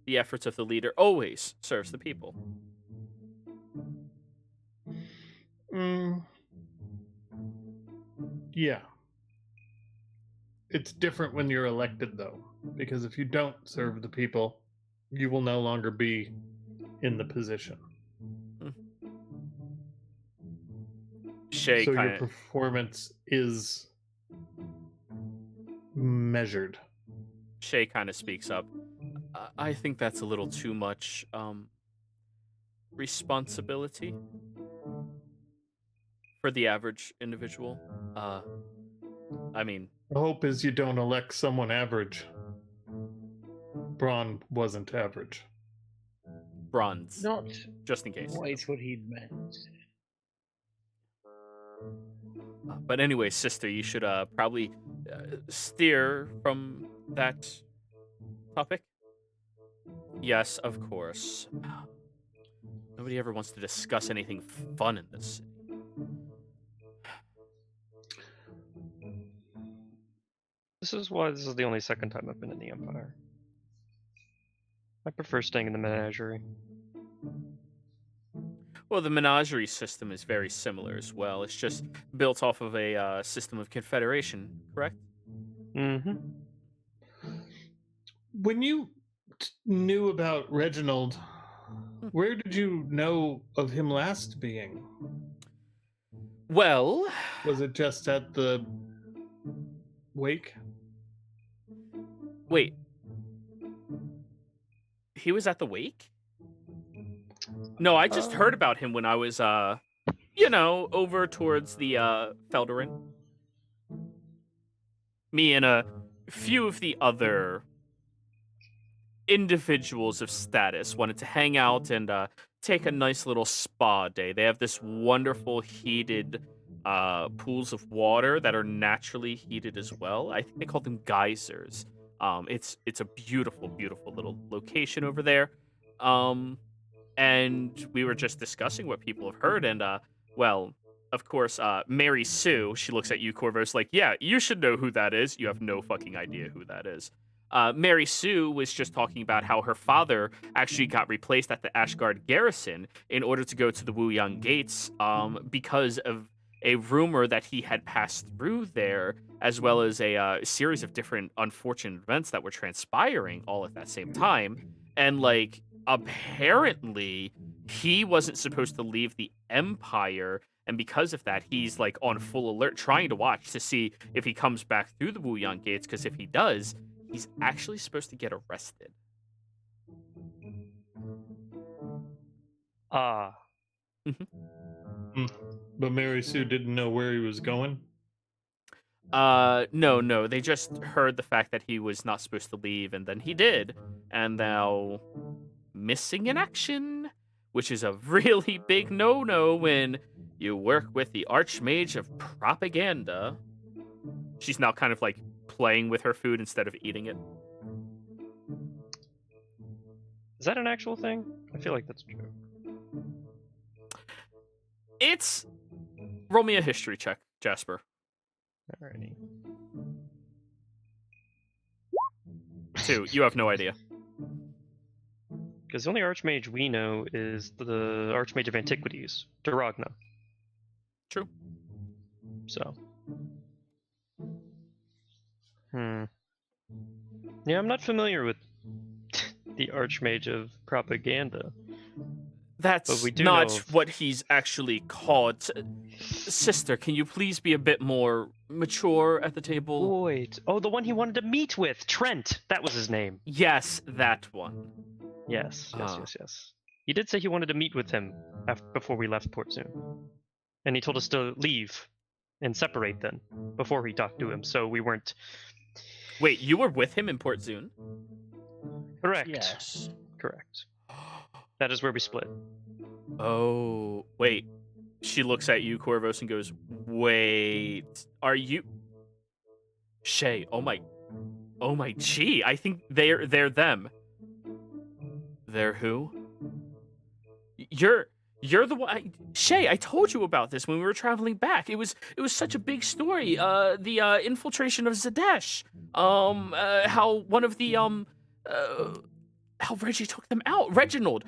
the efforts of the leader always serves the people.
Yeah. It's different when you're elected, though, because if you don't serve the people, you will no longer be in the position.
Shay
So your
kind of
performance is measured.
speaks up. I think that's a little too much responsibility for the average individual. I mean,
The hope is you don't elect someone average. Braun wasn't average.
Bronze,
Not
just in case.
quite what he'd meant.
But anyway, sister, you should probably steer from that topic. Yes, of course. Nobody ever wants to discuss anything fun in this city.
This is why this is the only second time I've been in the Empire. I prefer staying in the menagerie.
Well, the menagerie system is very similar as well. It's just built off of a system of confederation, correct?
Mm-hmm.
When you knew about Reginald, where did you know of him last being?
Well,
Was it just at the wake?
wait. He was at the wake? No, I just heard about him when I was, over towards the Felderin. Me and a few of the other individuals of status wanted to hang out and take a nice little spa day. They have this wonderful heated pools of water that are naturally heated as well. I think they call them geysers. It's a beautiful, beautiful little location over there. And we were just discussing what people have heard, and well, of course, Mary Sue, she looks at you, Corvus, like, yeah, you should know who that is. You have no fucking idea who that is. Mary Sue was just talking about how her father actually got replaced at the Ashgard garrison in order to go to the Wuyang Gates because of a rumor that he had passed through there, as well as a series of different unfortunate events that were transpiring all at that same time. And, like, apparently he wasn't supposed to leave the Empire, and because of that, he's like on full alert, trying to watch to see if he comes back through the Wuyang Gates, because if he does, he's actually supposed to get arrested.
Ah.
But Mary Sue didn't know where he was going?
No. They just heard the fact that he was not supposed to leave, and then he did. And now, missing in action, which is a really big no-no when you work with the Archmage of Propaganda. She's now kind of like playing with her food instead of eating it.
Is that an actual thing? I feel like that's true.
It's... Roll me a history check, Jasper.
Alrighty.
2. You have no idea.
Because the only Archmage we know is the Archmage of Antiquities, Duragna.
True.
So. Yeah, I'm not familiar with the Archmage of Propaganda.
That's
we do
not
know of-
what he's actually called. Sister, can you please be a bit more mature at the table?
Wait. Oh, the one he wanted to meet with! Trent! That was his name.
Yes, that one.
Yes.
Ah.
He did say he wanted to meet with him before we left Port Soon. And he told us to leave and separate then, before he talked to him, so we weren't...
Wait, you were with him in Port Zune?
Correct.
Yes.
Correct. That is where we split.
Oh, wait. She looks at you, Corvus, and goes, wait, are you... Shay, oh my, gee, I think they're them. They're who? You're the one. Shay, I told you about this when we were traveling back. It was such a big story. The infiltration of Zadesh. How one of the how Reggie took them out. Reginald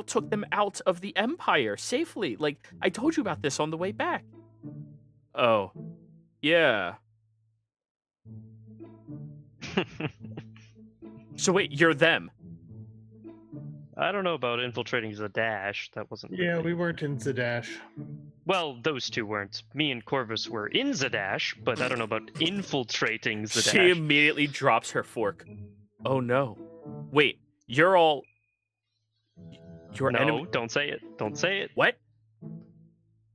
took them out of the Empire safely. Like, I told you about this on the way back. Oh, yeah. So wait, you're them.
I don't know about infiltrating Zadash. That wasn't.
Yeah,
really-
we weren't in Zadash.
Well, those two weren't. Me and Corvus were in Zadash, but I don't know about infiltrating Zadash.
She immediately drops her fork. Oh no. Wait, you're all... You're
No,
enemy...
don't say it. Don't say it.
What?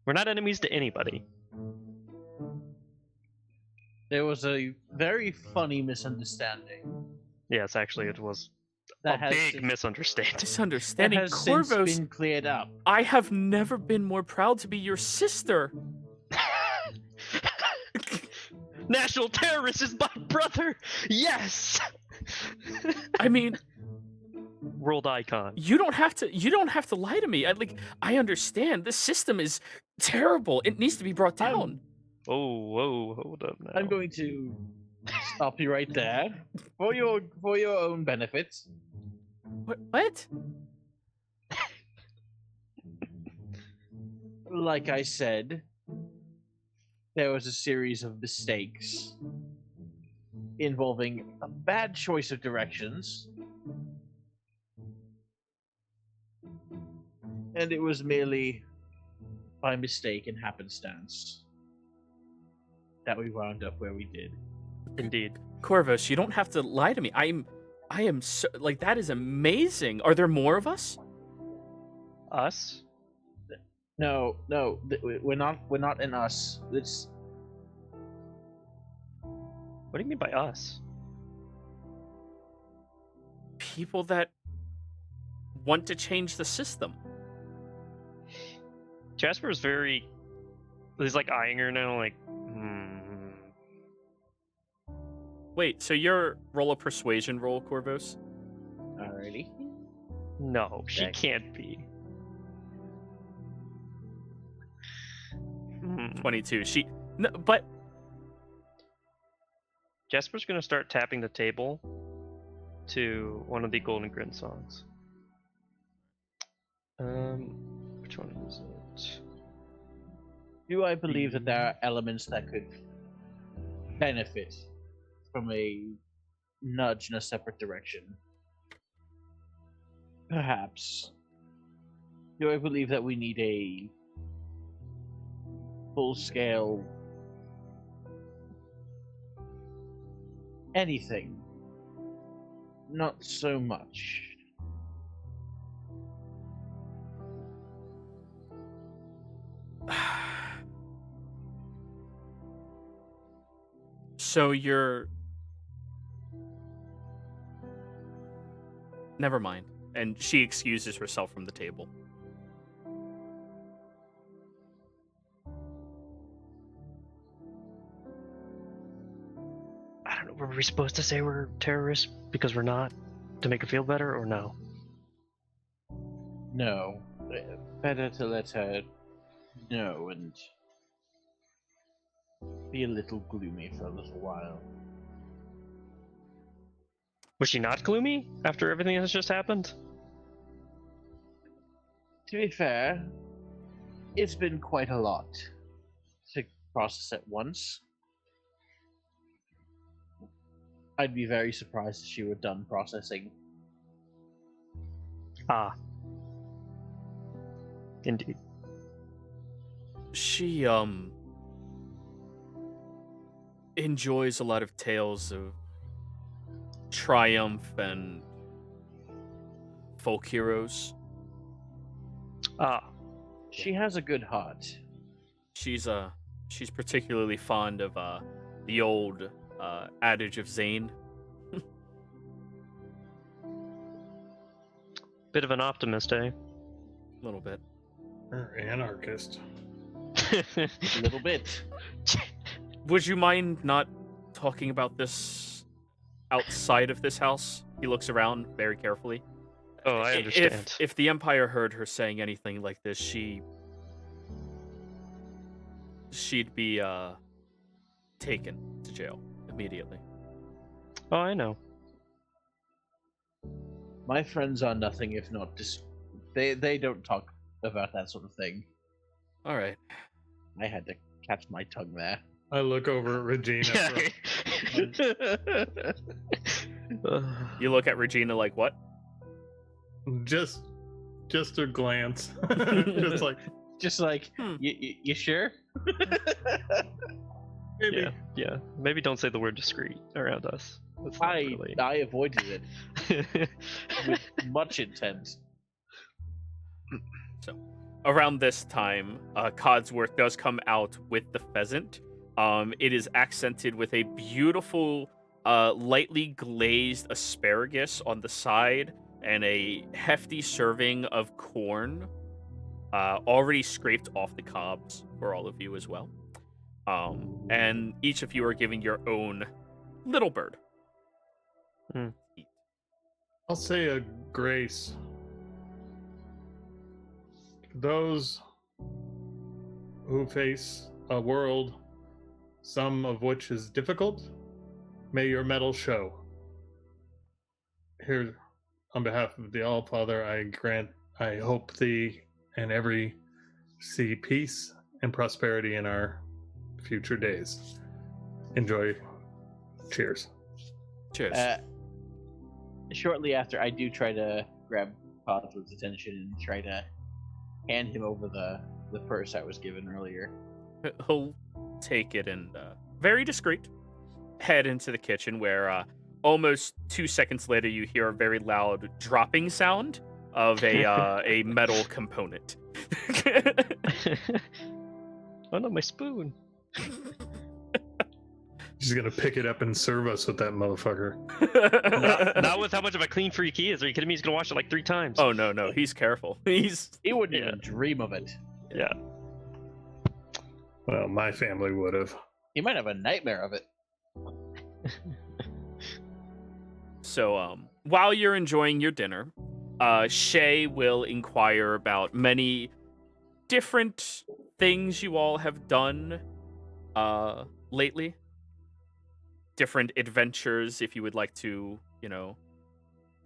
We're not enemies to anybody.
There was a very funny misunderstanding.
Yes, actually, it was
That
a
has
big
since-
misunderstanding.
That
Misunderstanding.
has since
Corvus,
been cleared up.
I have never been more proud to be your sister.
National terrorist is my brother. Yes.
I mean,
World icon.
you don't have to lie to me. I understand. This system is terrible. It needs to be brought down.
Oh, whoa, hold up now.
I'm going to stop you right there for your own benefits.
What?
Like I said, there was a series of mistakes involving a bad choice of directions. And it was merely by mistake and happenstance that we wound up where we did.
Indeed.
Corvus, you don't have to lie to me. I am so, like, that is amazing. Are there more of us?
Us?
No, we're not in us. It's
What do you mean by us?
People that want to change the system.
Jasper is very He's like eyeing her now, like,
Wait, so your roll a persuasion roll, Corvus?
Alrighty.
no, she
Okay.
can't be.
22. She, no, but
Jesper's gonna start tapping the table to one of the Golden Grin songs. Which one is it?
Do I believe that there are elements that could benefit from a nudge in a separate direction? Perhaps. Do I believe that we need a full-scale anything? Not so much.
So you're... Never mind. And she excuses herself from the table.
I don't know. Were we supposed to say we're terrorists because we're not to make her feel better, or no?
No. Better to let her know and be a little gloomy for a little while.
Was she not gloomy after everything that's just happened?
To be fair, it's been quite a lot to process at once. I'd be very surprised if she were done processing.
Ah. Indeed.
She, enjoys a lot of tales of triumph and folk heroes.
Ah.
She has a good heart.
She's particularly fond of the old adage of Zane.
Bit of an optimist, eh?
A little bit.
Or anarchist.
A little bit.
Would you mind not talking about this outside of this house? He looks around very carefully.
Oh, I understand.
If the Empire heard her saying anything like this, she'd be taken to jail immediately.
Oh, I know.
My friends are nothing if not they don't talk about that sort of thing.
All right.
I had to catch my tongue there.
I look over at Regina.
You look at Regina like, what?
Just a glance. just like
You sure?
maybe.
Yeah. Maybe don't say the word discreet around us. That's not really...
I avoided it with much intent.
So, around this time, Codsworth does come out with the pheasant. It is accented with a beautiful, lightly glazed asparagus on the side and a hefty serving of corn, already scraped off the cobs for all of you as well. And each of you are giving your own little bird.
I'll say a grace. Those who face a world, some of which is difficult, may your mettle show. Here, on behalf of the All-Father, I hope thee and every see peace and prosperity in our future days. Enjoy. Cheers.
Cheers.
Shortly after, I do try to grab Codsworth's attention and try to hand him over the purse I was given earlier.
He'll take it and, very discreet, head into the kitchen where, almost 2 seconds later, you hear a very loud dropping sound of a metal component.
Oh no, my spoon.
She's gonna pick it up and serve us with that motherfucker.
Not with how much of a clean freak he is. Are you kidding me? He's gonna wash it like 3 times.
Oh no, he's careful.
He wouldn't
Yeah.
even dream of it.
Yeah.
Well, my family would have.
You might have a nightmare of it.
So, while you're enjoying your dinner, Shay will inquire about many different things you all have done lately. Different adventures, if you would like to,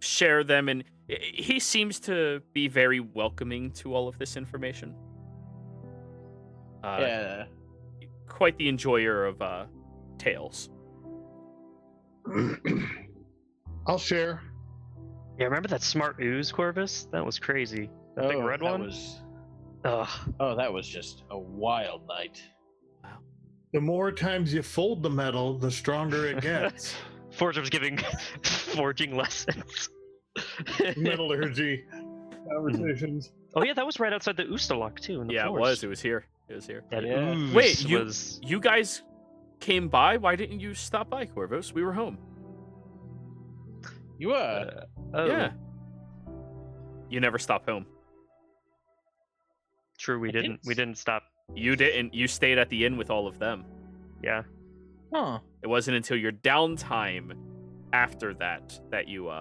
share them. And he seems to be very welcoming to all of this information.
Yeah.
Quite the enjoyer of tales.
I'll share.
Yeah, remember that smart ooze, Corvus? That was crazy. That big red one? Ugh.
Oh, that was just a wild night.
The more times you fold the metal, the stronger it gets.
Forger's giving forging lessons.
Metallurgy conversations.
Oh yeah, that was right outside the Oostalok too. In the forest.
It was here. It was here.
That
Yeah.
ooze
Wait,
was...
you guys came by? Why didn't you stop by, Corvus? We were home.
You were?
Oh,
Yeah. You never stopped home.
true. We didn't stop.
You didn't. You stayed at the inn with all of them.
Yeah.
Huh.
It wasn't until your downtime after that you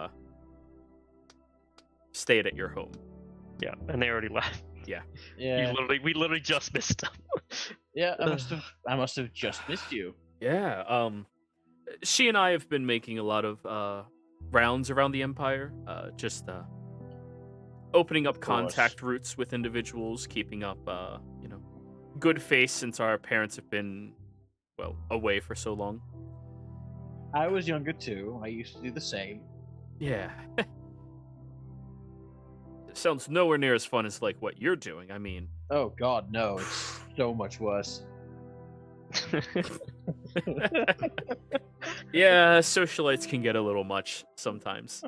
stayed at your home.
Yeah, and they already left.
Yeah.
Yeah.
We literally just missed them.
Yeah, I must have just missed you.
Yeah. She and I have been making a lot of rounds around the Empire, just opening up contact routes with individuals, keeping up, good face since our parents have been, away for so long.
I was younger too. I used to do the same.
Yeah. It sounds nowhere near as fun as what you're doing. I mean,
Oh God, no! It's so much worse.
yeah, socialites can get a little much sometimes,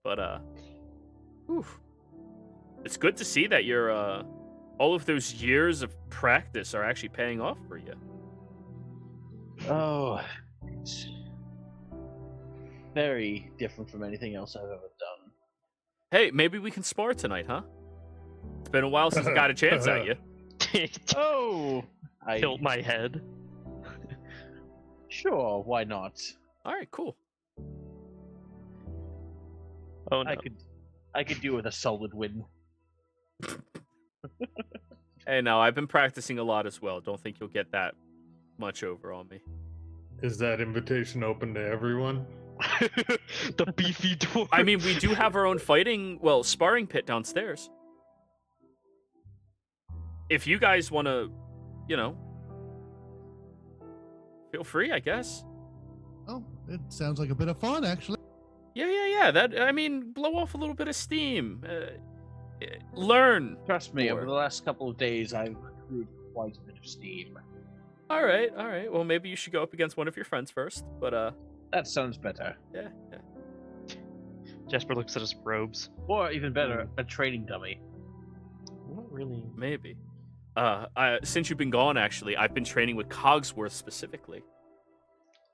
but it's good to see that your all of those years of practice are actually paying off for you.
Oh, it's very different from anything else I've ever done.
Hey, maybe we can spar tonight, huh? It's been a while since I got a chance at you.
Oh, I
Tilt my head.
Sure, why not?
All right, cool.
Oh no.
I could do with a solid win.
Hey, now I've been practicing a lot as well. Don't think you'll get that much over on me.
Is that invitation open to everyone?
The beefy dwarf.
I mean, we do have our own sparring pit downstairs. If you guys want to, feel free, I guess.
Oh, it sounds like a bit of fun, actually.
Yeah. Blow off a little bit of steam. Learn.
Trust me,
Or-
over the last couple of days, I've accrued quite a bit of steam.
All right. Well, maybe you should go up against one of your friends first. But
That sounds better.
yeah.
Jasper looks at his robes.
Or even better, a training dummy.
Not really.
Maybe. Since you've been gone, actually, I've been training with Cogsworth specifically.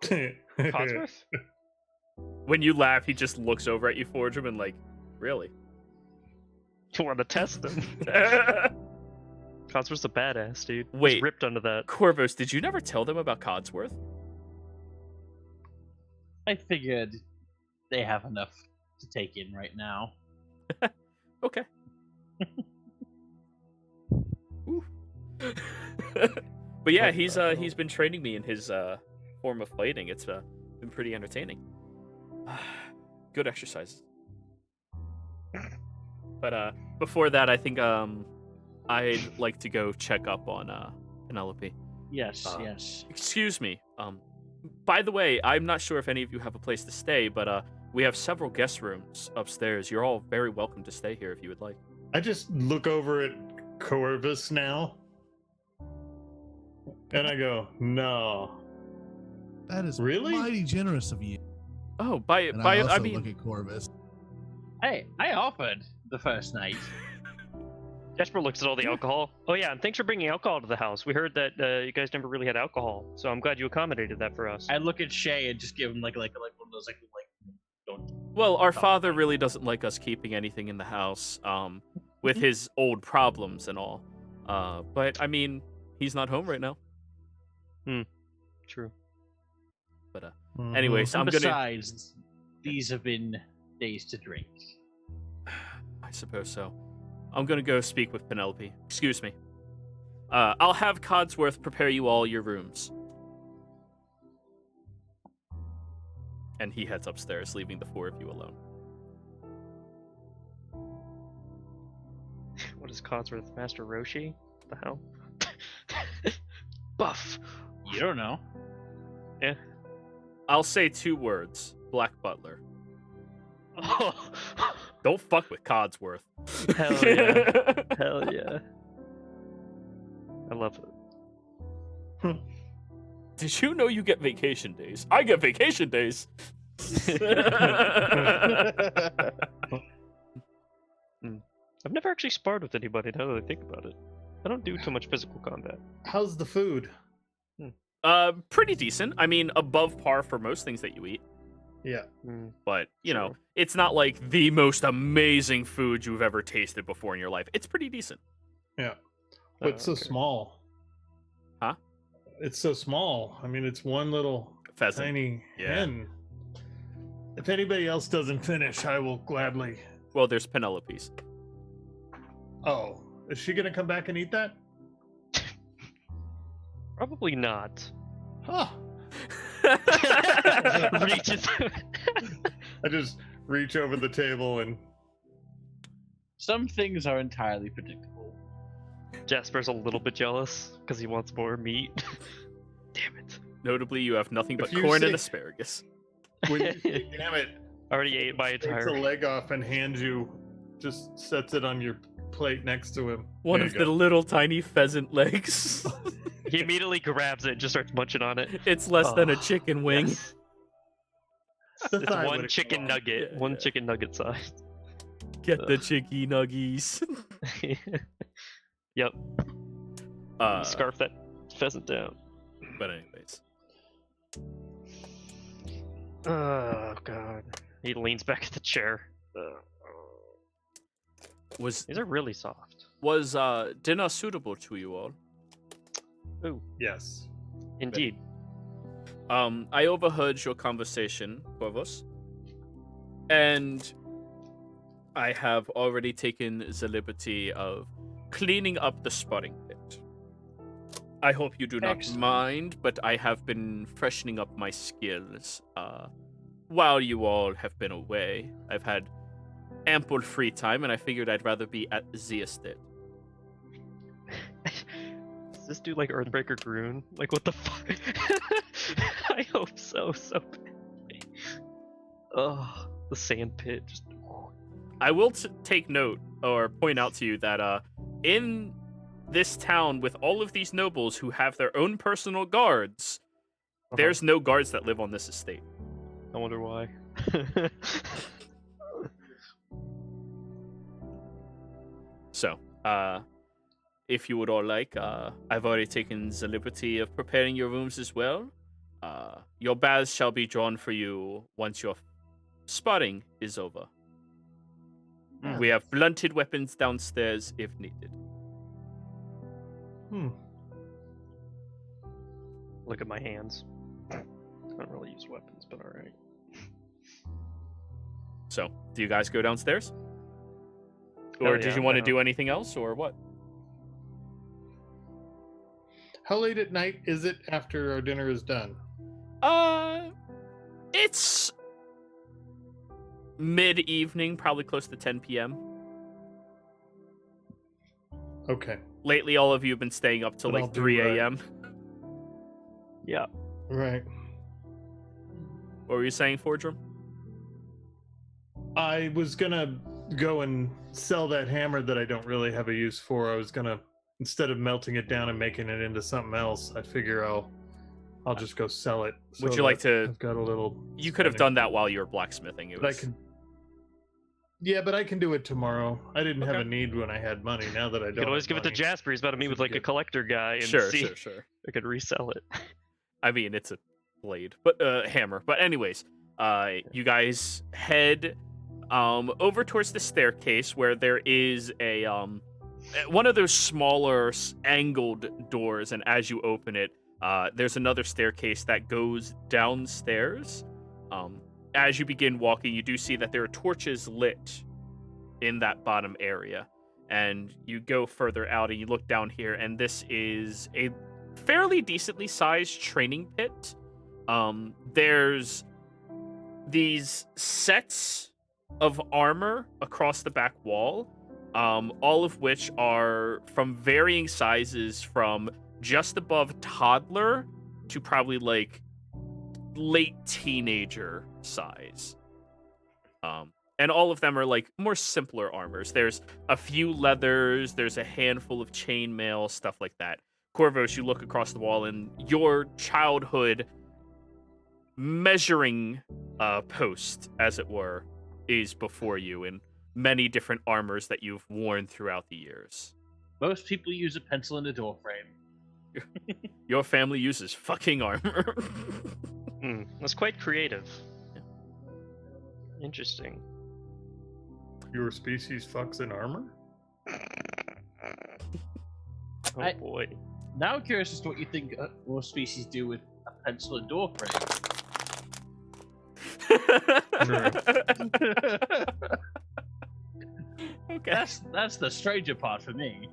Codsworth?
When you laugh, he just looks over at you, Forgem, and really?
You want to test him? Codsworth's a badass, dude. He's
Wait.
ripped under that.
Corvus, did you never tell them about Codsworth?
I figured they have enough to take in right now.
Okay. Ooh. But yeah, he's been training me in his form of fighting. It's been pretty entertaining. Good exercises. But before that, I think I'd like to go check up on Penelope.
Yes, yes.
Excuse me. By the way, I'm not sure if any of you have a place to stay, but we have several guest rooms upstairs. You're all very welcome to stay here if you would like.
I just look over at Corvus now, and I go, "No,
That is
Really?
mighty generous of you.
Oh,
And I also
I mean,
look at Corvus.
Hey, I offered the first night.
Jasper looks at all the alcohol. Oh yeah, and thanks for bringing alcohol to the house. We heard that you guys never really had alcohol, so I'm glad you accommodated that for us.
I look at Shay and just give him like one of those don't.
well, our father really doesn't like us keeping anything in the house, with his old problems and all. But I mean, he's not home right now.
True.
But
Mhm.
anyways,
And
I'm gonna.
besides, these have been days to drink.
I suppose so. I'm gonna go speak with Penelope. Excuse me. I'll have Codsworth prepare you all your rooms. And he heads upstairs, leaving the four of you alone.
What is Codsworth? Master Roshi? What the hell? Buff.
You don't know.
I'll say 2 words. Black Butler.
Oh,
Don't fuck with Codsworth.
hell yeah. Hell yeah. I love it.
Did you know you get vacation days? I get vacation days.
I've never actually sparred with anybody now that I think about it. I don't do too much physical combat.
How's the food?
Pretty decent. I mean, above par for most things that you eat.
Yeah.
But, you know,
Sure.
it's not like the most amazing food you've ever tasted before in your life. It's pretty decent.
Yeah. But it's so
okay.
small.
Huh?
It's so small. I mean, it's one little
Pheasant.
tiny
Yeah.
hen. If anybody else doesn't finish, I will gladly.
Well, there's Penelope's.
Oh, is she gonna come back and eat that?
Probably not.
Huh.
Reaches.
I just reach over the table and
Some things are entirely predictable.
Jasper's a little bit jealous because he wants more meat. Damn it.
Notably, you have nothing but
If you
corn
say-
and asparagus.
when you say, damn it,
Already ate my
takes
entire.
a leg off and hands you, just sets it on your plate next to him.
One
There
of
you
the
go.
little tiny pheasant legs.
He immediately grabs it and just starts munching on it.
It's less than a
Oh,
chicken wing.
yes.
The
It's
thigh
one
would've
chicken
come off.
nugget.
Yeah,
One
yeah.
chicken nugget size.
Get the
Ugh.
chicky nuggies.
Yep.
Uh,
Scarf that pheasant down.
but anyways,
Oh god. He leans back at the chair.
was
These are really soft.
dinner suitable to you all?
Yes.
Indeed.
I overheard your conversation, Corvus, and I have already taken the liberty of cleaning up the spotting pit. I hope you do not
Excellent.
mind, but I have been freshening up my skills while you all have been away. I've had ample free time, and I figured I'd rather be at the estate.
Does this do like Earthbreaker Groon? Like what the fuck? I hope so badly. Oh, the sand pit. Just.
I will take note or point out to you that in this town, with all of these nobles who have their own personal guards, there's no guards that live on this estate.
I wonder why.
So, if you would all like, I've already taken the liberty of preparing your rooms as well. Your baths shall be drawn for you once your spotting is over. We have blunted weapons downstairs if needed.
Look at my hands. I don't really use weapons, but alright.
So, do you guys go downstairs?
Hell
Or did
yeah,
you want to
why
do anything else, or what?
How late at night is it after our dinner is done?
It's mid-evening, probably close to 10 p.m.
Okay.
Lately, all of you have been staying up till
Then I'll
like
do,
3 a.m.
Yeah.
Right.
What were you saying, Fordrum?
I was gonna go and sell that hammer that I don't really have a use for. I was gonna, instead of melting it down and making it into something else, I figure I'll just go sell it.
Would
so
you like
that
to-
I've got a little.
You could have
spending.
done that while you were blacksmithing. It
But I
was...
can. Yeah, but I can do it tomorrow. I didn't have
Okay.
a need when I had money. Now that I don't,
You could always
have
give it to
money,
Jasper. He's about to meet with
This
like
is
a
good.
collector guy and
Sure,
see
sure.
I could resell it.
I mean, it's a blade, but hammer. But anyways, you guys head over towards the staircase where there is a one of those smaller angled doors, and as you open it, There's another staircase that goes downstairs. As you begin walking, you do see that there are torches lit in that bottom area. And you go further out and you look down here, and this is a fairly decently sized training pit. There's these sets of armor across the back wall, all of which are from varying sizes from just above toddler to probably like late teenager size. And all of them are like more simpler armors. There's a few leathers, there's a handful of chainmail, stuff like that. Corvos, you look across the wall and your childhood measuring post, as it were, is before you in many different armors that you've worn throughout the years.
Most people use a pencil and a door frame.
Your family uses fucking armor.
That's quite creative. Interesting.
Your species fucks in armor?
Oh boy.
Now I'm curious as to what you think most species do with a pencil and door frame.
Okay.
That's the stranger part for me.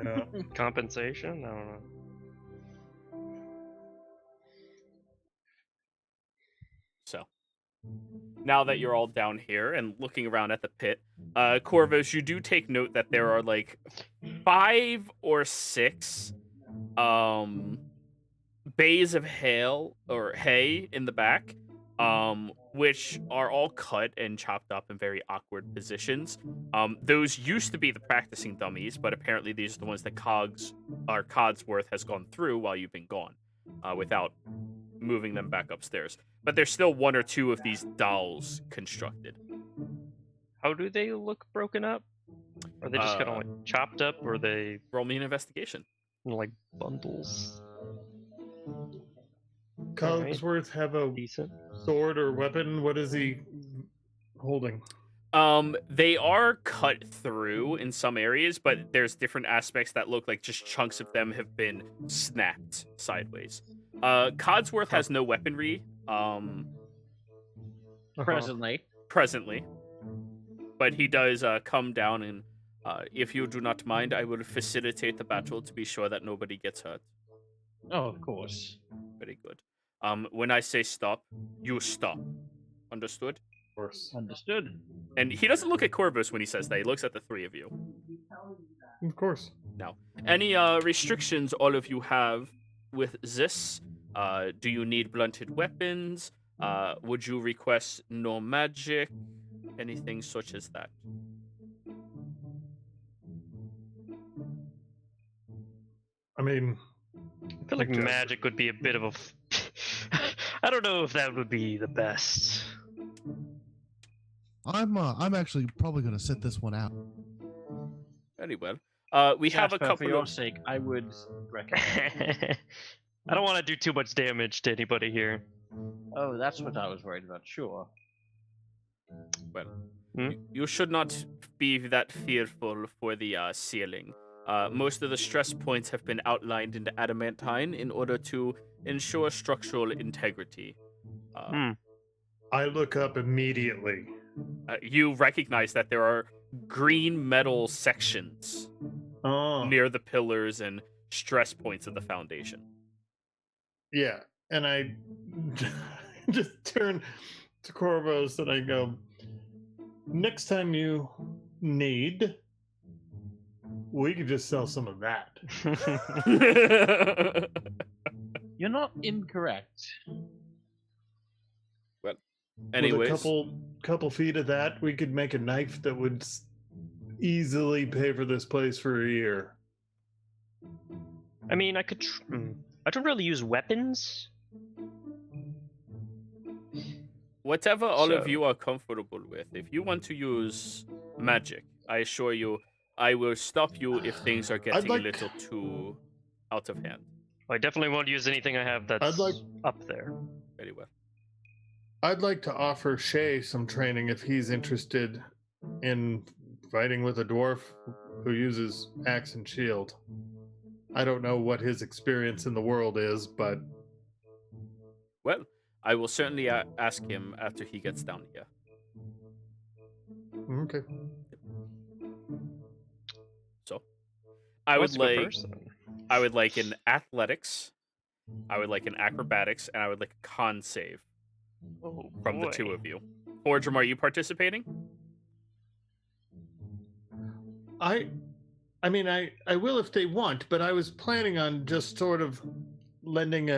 Yeah.
Compensation? I don't know.
So, now that you're all down here and looking around at the pit, Corvos, you do take note that there are like 5 or 6 bays of hay in the back, which are all cut and chopped up in very awkward positions. Those used to be the practicing dummies, but apparently these are the ones that Codsworth has gone through while you've been gone, without moving them back upstairs. But there's still 1 or 2 of these dolls constructed.
How do they look broken up? Are they just kind of like chopped up, or are they
Roll me an investigation.
like bundles?
Cogsworth have a
Decent.
sword or weapon? What is he holding?
They are cut through in some areas, but there's different aspects that look like just chunks of them have been snapped sideways. Codsworth has no weaponry, presently, but he does come down and, if you do not mind, I will facilitate the battle to be sure that nobody gets hurt.
Oh, of course.
Very good. When I say stop, you stop. Understood?
Of course.
Understood.
And he doesn't look at Corvus when he says that. He looks at the 3 of you.
Of course.
Now, any restrictions all of you have with this? Do you need blunted weapons? Would you request no magic? Anything such as that?
I mean,
I feel like magic would be a bit of a. I don't know if that would be the best.
I'm actually probably gonna sit this one out.
Very well. We have a
Jasper,
couple
for your
of.
sake, I would recommend.
I don't want to do too much damage to anybody here.
Oh, that's what I was worried about. Sure.
Well, you should not be that fearful for the ceiling. Most of the stress points have been outlined into adamantine in order to ensure structural integrity.
I look up immediately.
You recognize that there are green metal sections near the pillars and stress points of the foundation.
Yeah, and I just turn to Corvos and I go, next time you need, we could just sell some of that.
You're not incorrect.
Well, anyways.
With a couple feet of that, we could make a knife that would easily pay for this place for a year.
I mean, I could. I don't really use weapons.
Whatever all of you are comfortable with. If you want to use magic, I assure you, I will stop you if things are getting a little too out of hand.
I definitely won't use anything I have that's up there.
Very well.
I'd like to offer Shay some training if he's interested in fighting with a dwarf who uses axe and shield. I don't know what his experience in the world is, but
Well, I will certainly ask him after he gets down here.
okay.
So, I would
What's a good
like
person?
I would like an athletics, I would like an acrobatics, and I would like a con save
Oh,
from the
boy.
two of you. Forgem, are you participating?
I mean, I will if they want, but I was planning on just sort of lending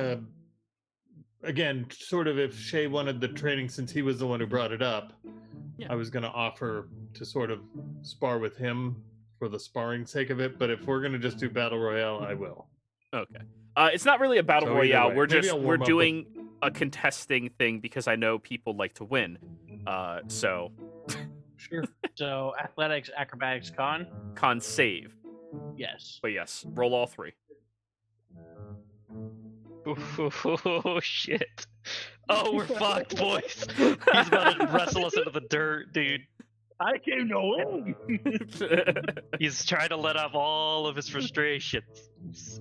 again, sort of if Shay wanted the training since he was the one who brought it up,
Yeah.
I was going to offer to sort of spar with him for the sparring sake of it, but if we're going to just do Battle Royale, I will.
Okay. It's not really a battle
So either
royale.
way.
We're
Maybe
just
I'll
we're
warm up
doing a contesting thing because I know people like to win. So
Sure.
So athletics, acrobatics, con.
con save.
Yes.
But yes, roll all three.
Oh shit! Oh, we're fucked, boys. He's about to wrestle us into the dirt, dude.
I came to win.
He's trying to let off all of his frustrations,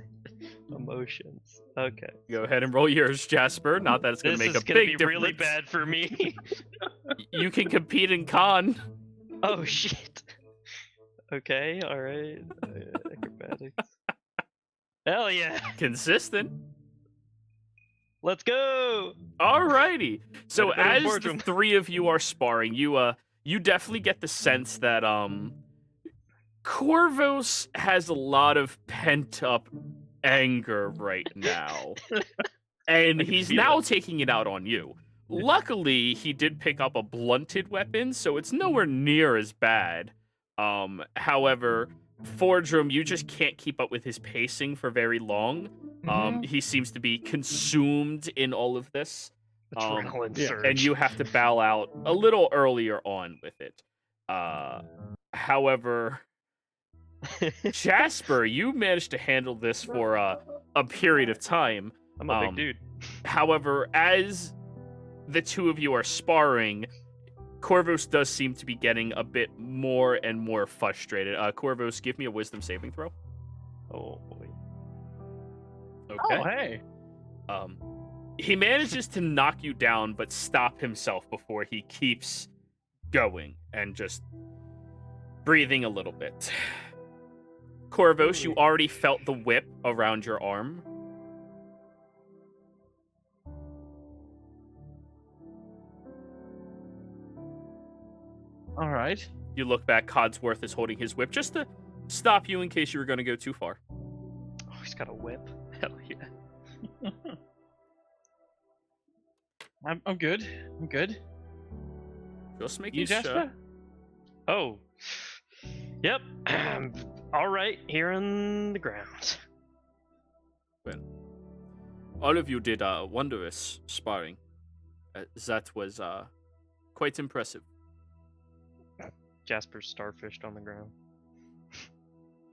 emotions. Okay.
Go ahead and roll yours, Jasper. Not that it's going to
This
make
is
a
gonna
big
be
difference.
really bad for me.
You can compete in con.
Oh shit. Okay, alright. Acrobatics. Hell yeah.
Consistent.
Let's go.
Alrighty. So
Way to go,
as the
Fortune.
three of you are sparring, you definitely get the sense that Corvos has a lot of pent up anger right now. And
I can
he's
feel
now
it.
taking it out on you. Luckily, he did pick up a blunted weapon, so it's nowhere near as bad. However, Fordrum, you just can't keep up with his pacing for very long. He seems to be consumed in all of this.
Adrenaline
yeah.
surge.
And you have to bow out a little earlier on with it. However, Jasper, you managed to handle this for a period of time.
I'm a big dude.
However, as the two of you are sparring, Corvos does seem to be getting a bit more and more frustrated. Corvos, give me a wisdom saving throw.
Oh boy.
Okay.
Oh, hey.
He manages to knock you down, but stop himself before he keeps going and just breathing a little bit. Corvos, you already felt the whip around your arm.
All right.
You look back, Codsworth is holding his whip just to stop you in case you were going to go too far.
Oh, he's got a whip. Hell yeah.
I'm good. I'm good.
Just making
You,
sure.
Jasper?
Oh. Yep. All right. Here on the ground.
Well, all of you did wondrous sparring. That was quite impressive.
Jasper's starfished on the ground.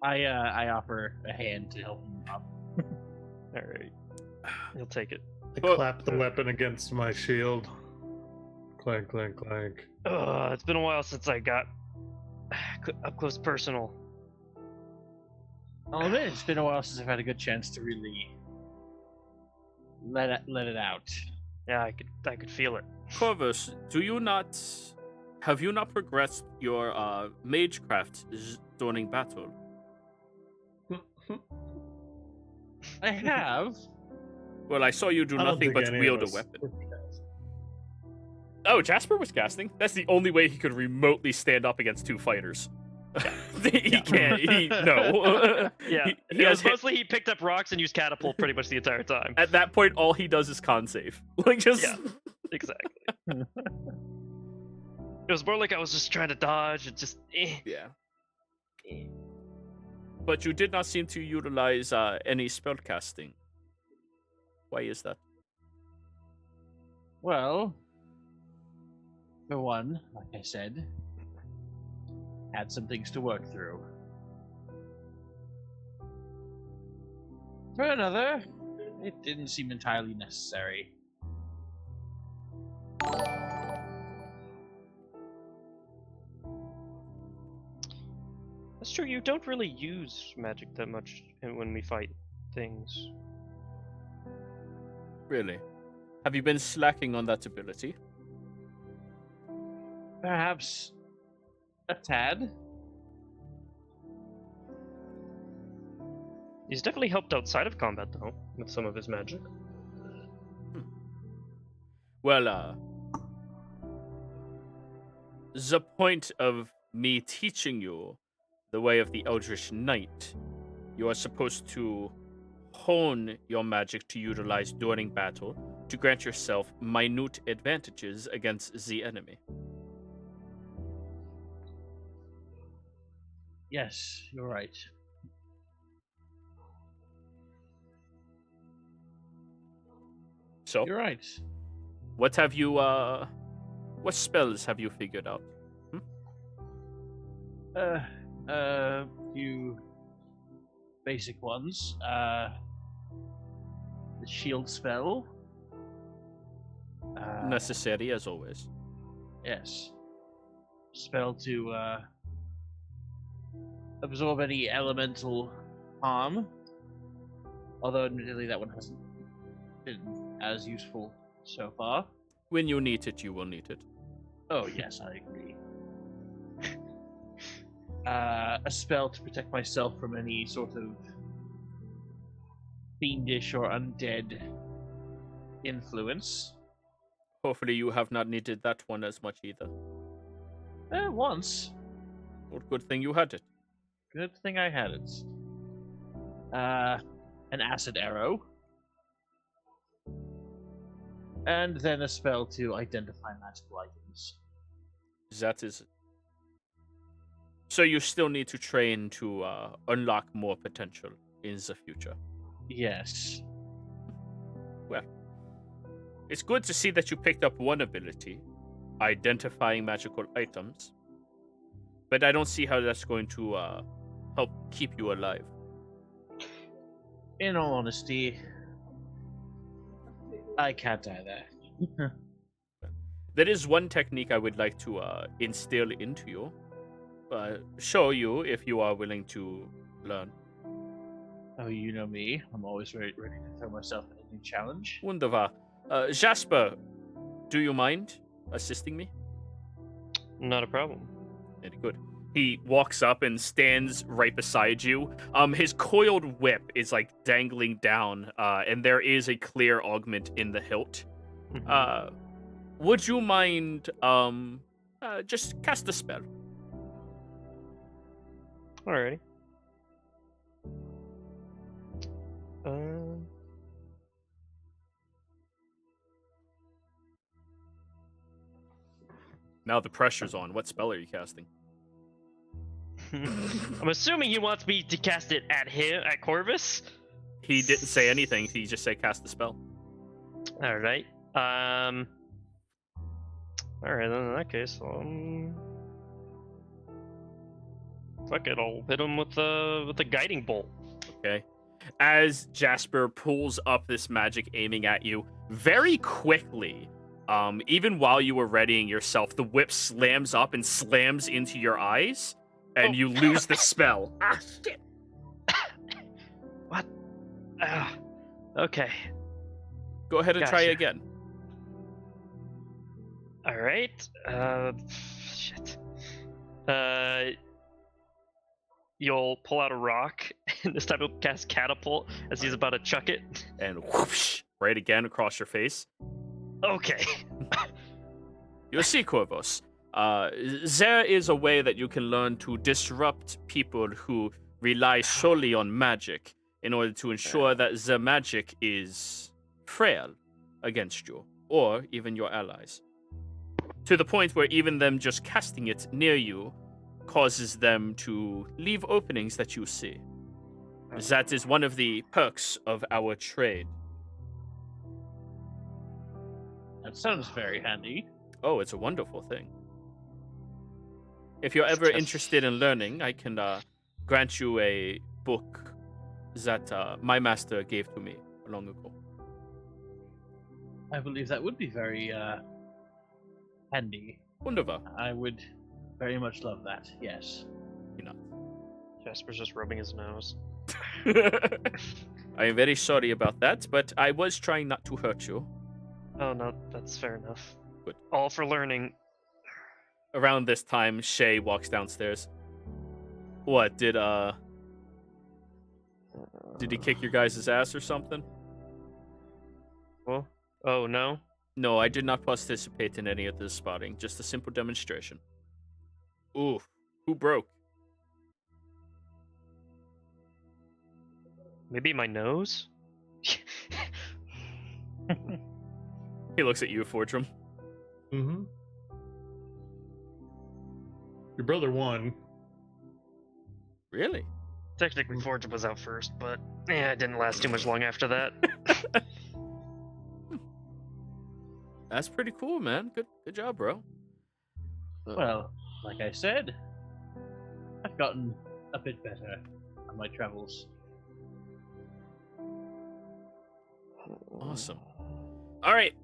I offer a hand to help him up.
All right. He'll take it.
I
Well-
clap the weapon against my shield. Clank, clank, clank.
It's been a while since I got up close personal.
I'll admit it's been a while since I've had a good chance to really let it out.
Yeah, I could feel it.
Corvus, have you not progressed your magecraft during battle?
I have.
Well, I saw you do
I don't
nothing
think
but
any of
wield a
us-
weapon. Oh, Jasper was casting? That's the only way he could remotely stand up against two fighters. He can't. No.
Yeah,
He
it
has
was
hit-
mostly he picked up rocks and used catapult pretty much the entire time.
At that point, all he does is con save. Like, just...
Yeah. Exactly. It was more like I was just trying to dodge and just.
Yeah. But you did not seem to utilize any spell casting. Why is that?
Well, for one, like I said, had some things to work through. For another, it didn't seem entirely necessary.
That's true. You don't really use magic that much when we fight things.
Really? Have you been slacking on that ability?
Perhaps a tad.
He's definitely helped outside of combat, though, with some of his magic.
Well, the point of me teaching you the way of the Eldritch Knight, you are supposed to hone your magic to utilize during battle to grant yourself minute advantages against the enemy.
Yes, you're right.
So,
You're right.
what have you, what spells have you figured out?
Few basic ones. The shield spell.
Necessary, as always.
Yes. Spell to absorb any elemental harm. Although admittedly that one hasn't been as useful so far.
When you need it, you will need it.
Oh yes, I agree. A spell to protect myself from any sort of fiendish or undead influence.
Hopefully you have not needed that one as much either.
Once.
Well, good thing you had it.
Good thing I had it. An acid arrow. And then a spell to identify magical items.
That is... So you still need to train to unlock more potential in the future.
Yes.
Well, it's good to see that you picked up one ability, identifying magical items, but I don't see how that's going to help keep you alive.
In all honesty, I can't either.
There is one technique I would like to instill into you, show you if you are willing to learn.
Oh, you know me. I'm always ready to throw myself in a new challenge.
Wunderbar. Jasper, do you mind assisting me?
Not a problem.
Very good. He walks up and stands right beside you. His coiled whip is like dangling down, and there is a clear augment in the hilt. Would you mind just cast a spell?
Alrighty.
Now the pressure's on. What spell are you casting?
I'm assuming he wants me to cast it at him, at Corvus.
He didn't say anything. He just said cast the spell.
All right. All right. Then in that case, fuck it. I'll hit him with the guiding bolt.
Okay. As Jasper pulls up this magic aiming at you, very quickly, even while you were readying yourself, the whip slams up and slams into your eyes, and you lose the spell.
Ah, shit. What? Okay.
Go ahead and try
Gotcha.
again.
All right. Shit. You'll pull out a rock, and this time he'll cast Catapult as he's about to chuck it.
And whoosh, right again across your face.
Okay.
You see, Corvus, there is a way that you can learn to disrupt people who rely solely on magic in order to ensure that the magic is frail against you, or even your allies. To the point where even them just casting it near you causes them to leave openings that you see. That is one of the perks of our trade.
That sounds very handy.
Oh, it's a wonderful thing. If you're ever interested in learning, I can grant you a book that my master gave to me long ago.
I believe that would be very handy.
Wunderbar.
I would very much love that, yes.
You know.
Jasper's just rubbing his nose.
I am very sorry about that, but I was trying not to hurt you.
Oh no, that's fair enough.
Good.
All for learning.
Around this time, Shay walks downstairs. What, did he kick your guys' ass or something?
Well, oh no?
No, I did not participate in any of this spotting. Just a simple demonstration. Ooh, who broke?
Maybe my nose?
He looks at you, Fortrum.
Mm-hmm. Your brother won.
Really?
Technically, Fortune was out first, but yeah, it didn't last too much long after that.
That's pretty cool, man. Good job, bro.
Well, like I said, I've gotten a bit better on my travels.
Awesome. All right.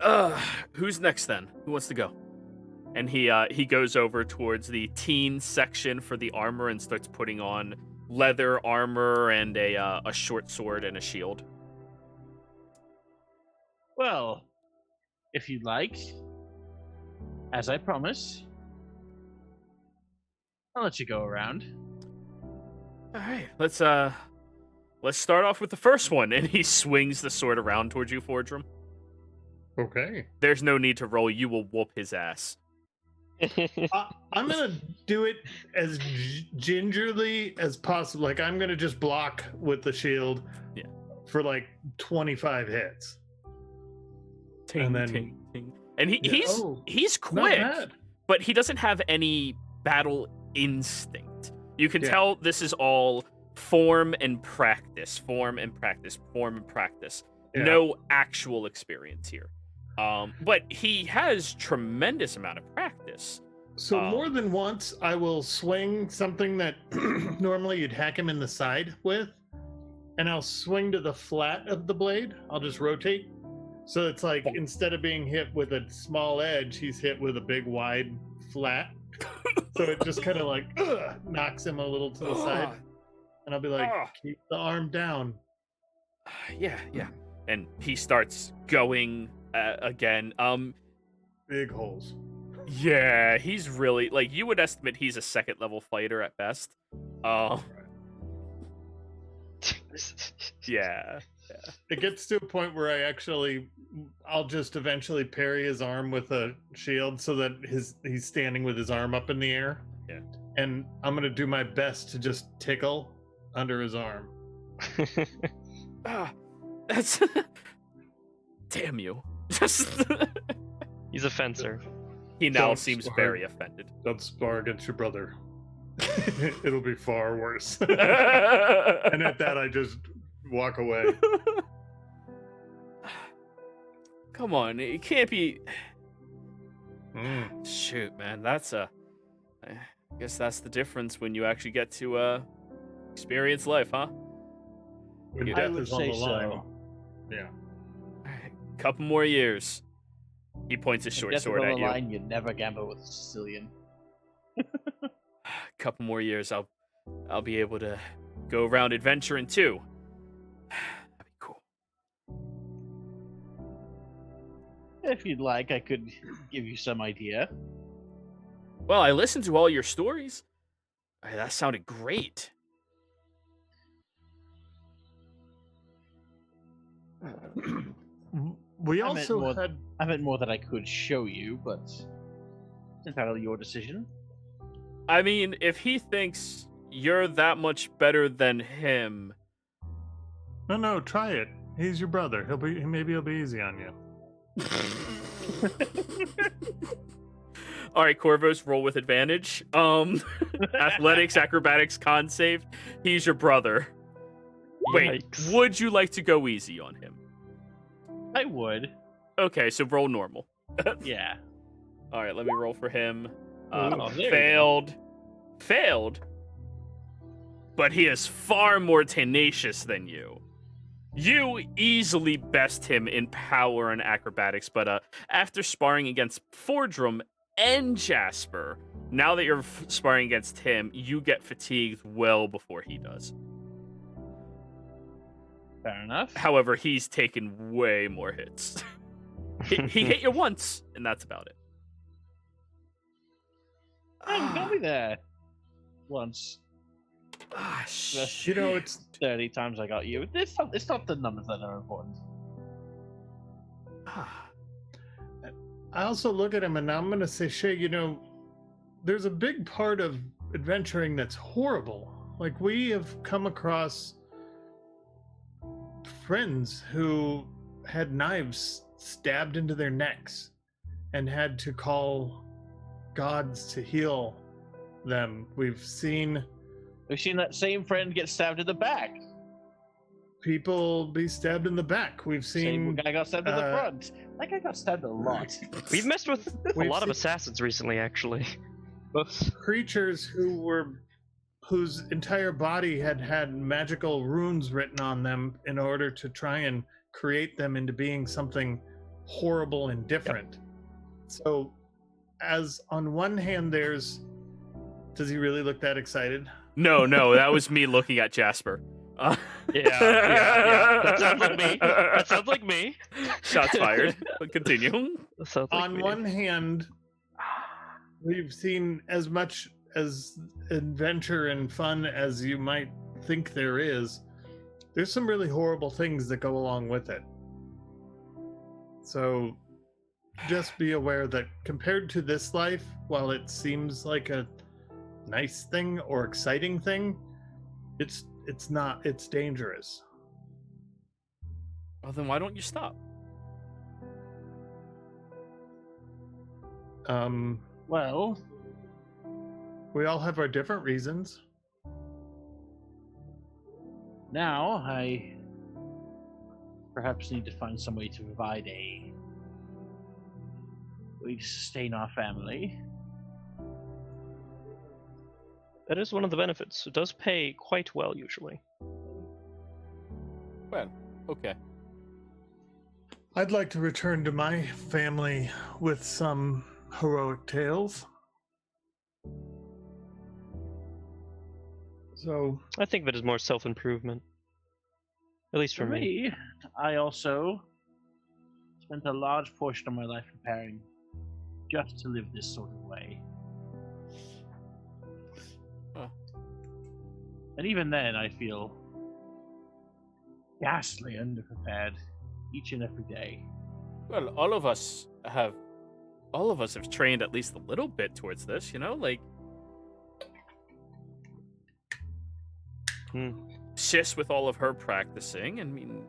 Who's next then? Who wants to go? And he goes over towards the teen section for the armor and starts putting on leather armor and a short sword and a shield.
Well, if you'd like, as I promise, I'll let you go around.
All right. Let's start off with the first one. And he swings the sword around towards you, Fordrum.
Okay.
There's no need to roll. You will whoop his ass.
I'm gonna do it as gingerly as possible. Like I'm gonna just block with the shield,
yeah,
for like 25 hits.
Ting,
and then,
ting, ting. And he's
not
quick,
bad.
but he doesn't have any battle instinct. You can
Yeah.
tell this is all form and practice, form and practice, form and practice.
Yeah.
No actual experience here. But he has tremendous amount of practice.
So more than once, I will swing something that normally you'd hack him in the side with, and I'll swing to the flat of the blade. I'll just rotate. So it's like instead of being hit with a small edge, he's hit with a big wide flat. So it just kind of like knocks him a little to the side. And I'll be like, keep the arm down.
Yeah. And he starts going again.
Big holes.
Yeah, he's really like you would estimate he's a second level fighter at best. Yeah.
It gets to a point where I'll just eventually parry his arm with a shield so that he's standing with his arm up in the air.
Yeah.
And I'm gonna do my best to just tickle under his arm.
That's damn you.
He's a fencer.
He now
Don't
seems
spar.
very offended.
Don't spar against your brother. It'll be far worse.
And
And at that, I just walk away.
Come on, it can't be.
Mm.
Shoot, man, I guess that's the difference when you actually get to experience life, huh?
When
Yeah.
I
death
would
is on
say
the line.
so.
Yeah.
Couple more years. He points his short
Death
sword
on
at
the
you.
line, you never gamble with a Sicilian.
Couple more years, I'll be able to go around adventuring too. That'd be cool.
If you'd like, I could give you some idea.
Well, I listened to all your stories. That sounded great.
We
I meant
also
more-
had.
I meant more that I could show you, but it's entirely your decision.
I mean, if he thinks you're that much better than him,
No, try it. He's your brother. Maybe he'll be easy on you.
all right, Corvos, roll with advantage. Athletics, acrobatics, con save. He's your brother. Wait,
Yikes.
would you like to go easy on him?
I would.
Okay, so roll normal.
Yeah.
All right, let me roll for him.
Oh, there you
Failed. Failed. But he is far more tenacious than you. You easily best him in power and acrobatics, but after sparring against Fordrum and Jasper, now that you're sparring against him, you get fatigued well before he does.
Fair enough.
However, he's taken way more hits. he hit you once, and that's about it.
I'm gonna be there once.
You know, it's
30 times I got you. It's not the numbers that are important.
I also look at him and I'm going to say, Shay, you know, there's a big part of adventuring that's horrible. Like, we have come across friends who had knives stabbed into their necks and had to call gods to heal them. We've seen
that same friend get stabbed in the back.
people be stabbed in the back. We've seen
Same guy got stabbed in the front. That guy got stabbed a lot.
We've messed with a
We've
lot of
seen-
assassins recently, actually. Both.
creatures whose entire body had magical runes written on them in order to try and create them into being something horrible and different. So, as on one hand, does he really look that excited?
No, that was me looking at Jasper.
Yeah. That sounds like me. That sounds like me.
Shots fired. But continue.
That sounds like
On
me.
one hand, we've seen as much as adventure and fun as you might think there is. There's some really horrible things that go along with it. So just be aware that compared to this life, while it seems like a nice thing or exciting thing, it's not. It's dangerous.
Well, then why don't you stop?
Well,
We all have our different reasons.
now I perhaps need to find some way to provide a way to sustain our family.
That is one of the benefits. It does pay quite well, usually.
Well, okay.
I'd like to return to my family with some heroic tales. So,
I think of it as more self-improvement. At least for
For
me.
me, I also spent a large portion of my life preparing just to live this sort of way.
Huh.
And even then, I feel ghastly underprepared each and every day.
Well, all of us have trained at least a little bit towards this, you know? Like, Sis with all of her practicing, I mean,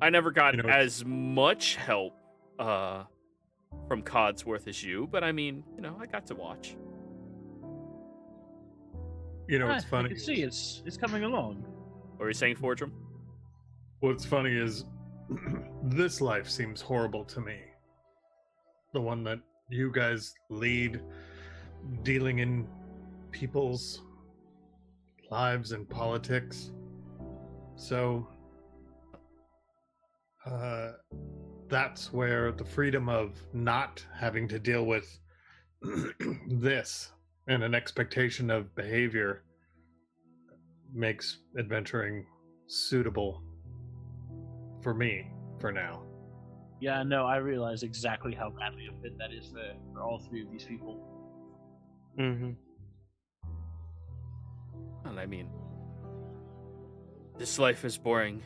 I never got
You know,
as much help from Codsworth as you, but I mean, you know, I got to watch.
you know what's
I
funny?
can see it's coming along.
What were you saying, Fortram?
What's funny is this life seems horrible to me. The one that you guys lead, dealing in people's lives and politics. So that's where the freedom of not having to deal with this and an expectation of behavior makes adventuring suitable for me for now.
Yeah, no, I realize exactly how badly a fit that is for all three of these people.
Mm-hmm.
And I mean, this life is boring.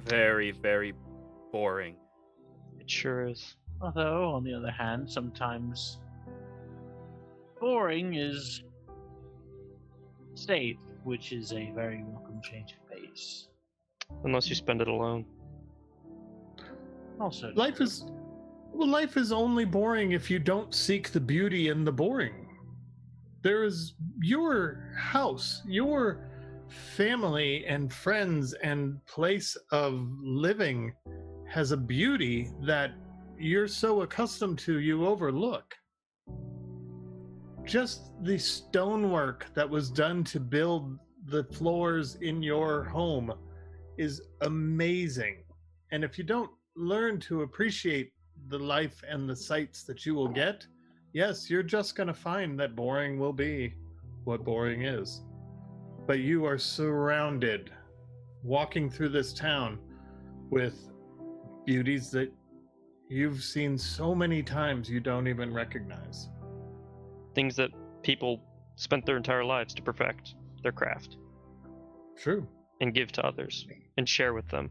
Very, very boring.
It sure is.
Although, on the other hand, sometimes boring is safe, which is a very welcome change of pace.
Unless you spend it alone.
Also,
Life is only boring if you don't seek the beauty in the boring. There is your house, your family and friends and place of living has a beauty that you're so accustomed to you overlook. Just the stonework that was done to build the floors in your home is amazing. And if you don't learn to appreciate the life and the sights that you will get, yes, you're just going to find that boring will be what boring is. But you are surrounded, walking through this town, with beauties that you've seen so many times you don't even recognize.
Things that people spent their entire lives to perfect their craft
True.
and give to others and share with them.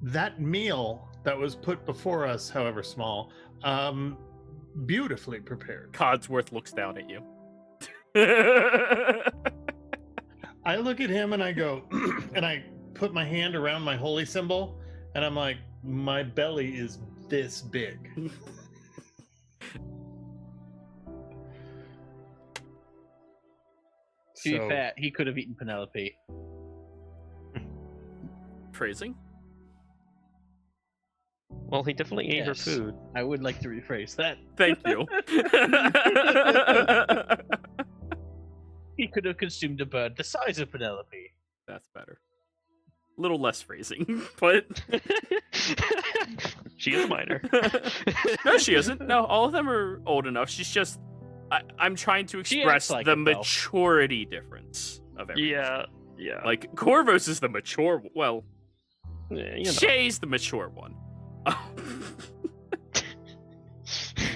That meal that was put before us, however small, beautifully prepared.
Codsworth looks down at you.
I look at him and I go, and I put my hand around my holy symbol, and I'm like, my belly is this big.
To be fair, he could have eaten Penelope.
Phrasing?
Well, he definitely ate her
Yes.
food.
I would like to rephrase that.
Thank you.
He could have consumed a bird the size of Penelope.
That's better. A little less phrasing, but
She is a minor.
no, she isn't. No, all of them are old enough. She's just. I'm trying to
She
express
acts like
the
it, though.
maturity difference of everything.
Yeah.
Like Corvus is the mature. Well,
Yeah, you know.
Shay's the mature one.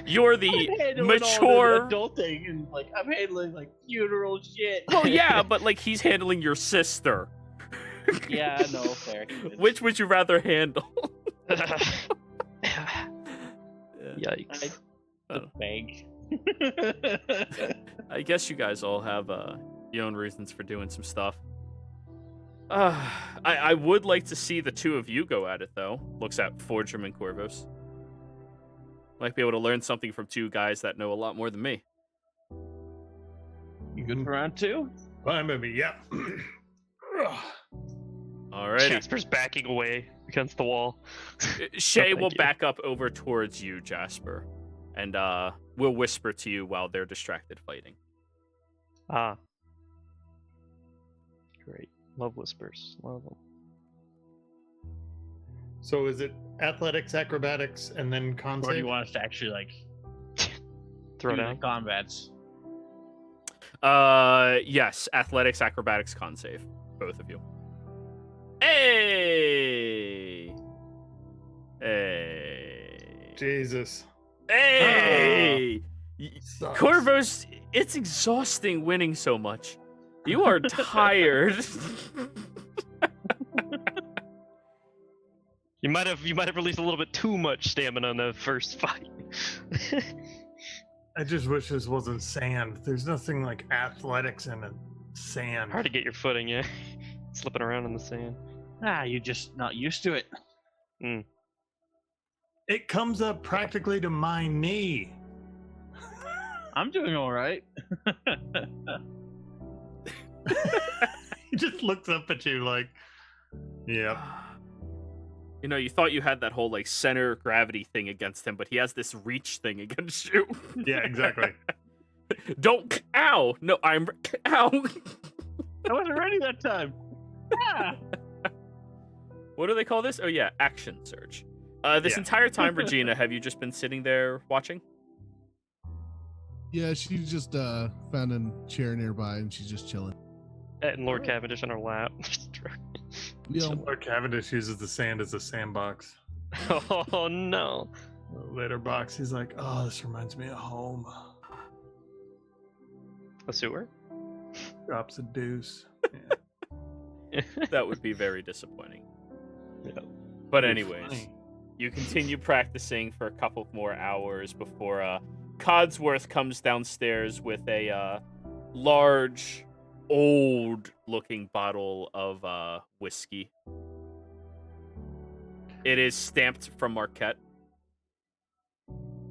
You're the
I'm handling
mature.
all the adulting and I'm handling funeral shit.
Well, yeah, but like he's handling your sister.
Yeah, no, fair.
Which would you rather handle?
Yikes.
Bang.
I guess you guys all have your own reasons for doing some stuff. I would like to see the two of you go at it, though. Looks at Fortrum and Corvus. Might be able to learn something from two guys that know a lot more than me.
You good for round two?
Fine with me, yep.
Alrighty.
Jasper's backing away against the wall.
Shay
thank
will
you.
back up over towards you, Jasper. And we'll whisper to you while they're distracted fighting.
Ah. Great. Love whispers. Love them.
So is it athletics, acrobatics, and then con
Or do you
save?
want us to actually
Throw
do
down.
the combats?
Yes, athletics, acrobatics, con save. Both of you. Hey! Hey!
Jesus.
Hey!
Sucks.
Corvus, it's exhausting winning so much. You are tired.
You might have released a little bit too much stamina in the first fight.
I just wish this wasn't sand. There's nothing like athletics in a sand.
Hard to get your footing, yeah. Slipping around in the sand.
You're just not used to it.
It comes up practically to my knee.
I'm doing all right.
He just looks up at you like, yep.
You know, you thought you had that whole like center of gravity thing against him, but he has this reach thing against you.
Yeah, exactly.
Don't. Ow! No, I'm. Ow!
I wasn't ready that time. Yeah.
What do they call this? Oh yeah, action surge. This
Yeah.
entire time, Regina, have you just been sitting there watching?
Yeah, she just found a chair nearby and she's just chilling.
And Lord Cavendish on her lap.
You know,
Lord Cavendish uses the sand as a sandbox.
Oh no.
Later box, he's like, oh, this reminds me of home.
A sewer?
Drops a deuce. Yeah.
That would be very disappointing.
Yeah.
But
Pretty
anyways,
funny.
you continue practicing for a couple more hours before Codsworth comes downstairs with a large, old-looking bottle of whiskey. It is stamped from Marquette.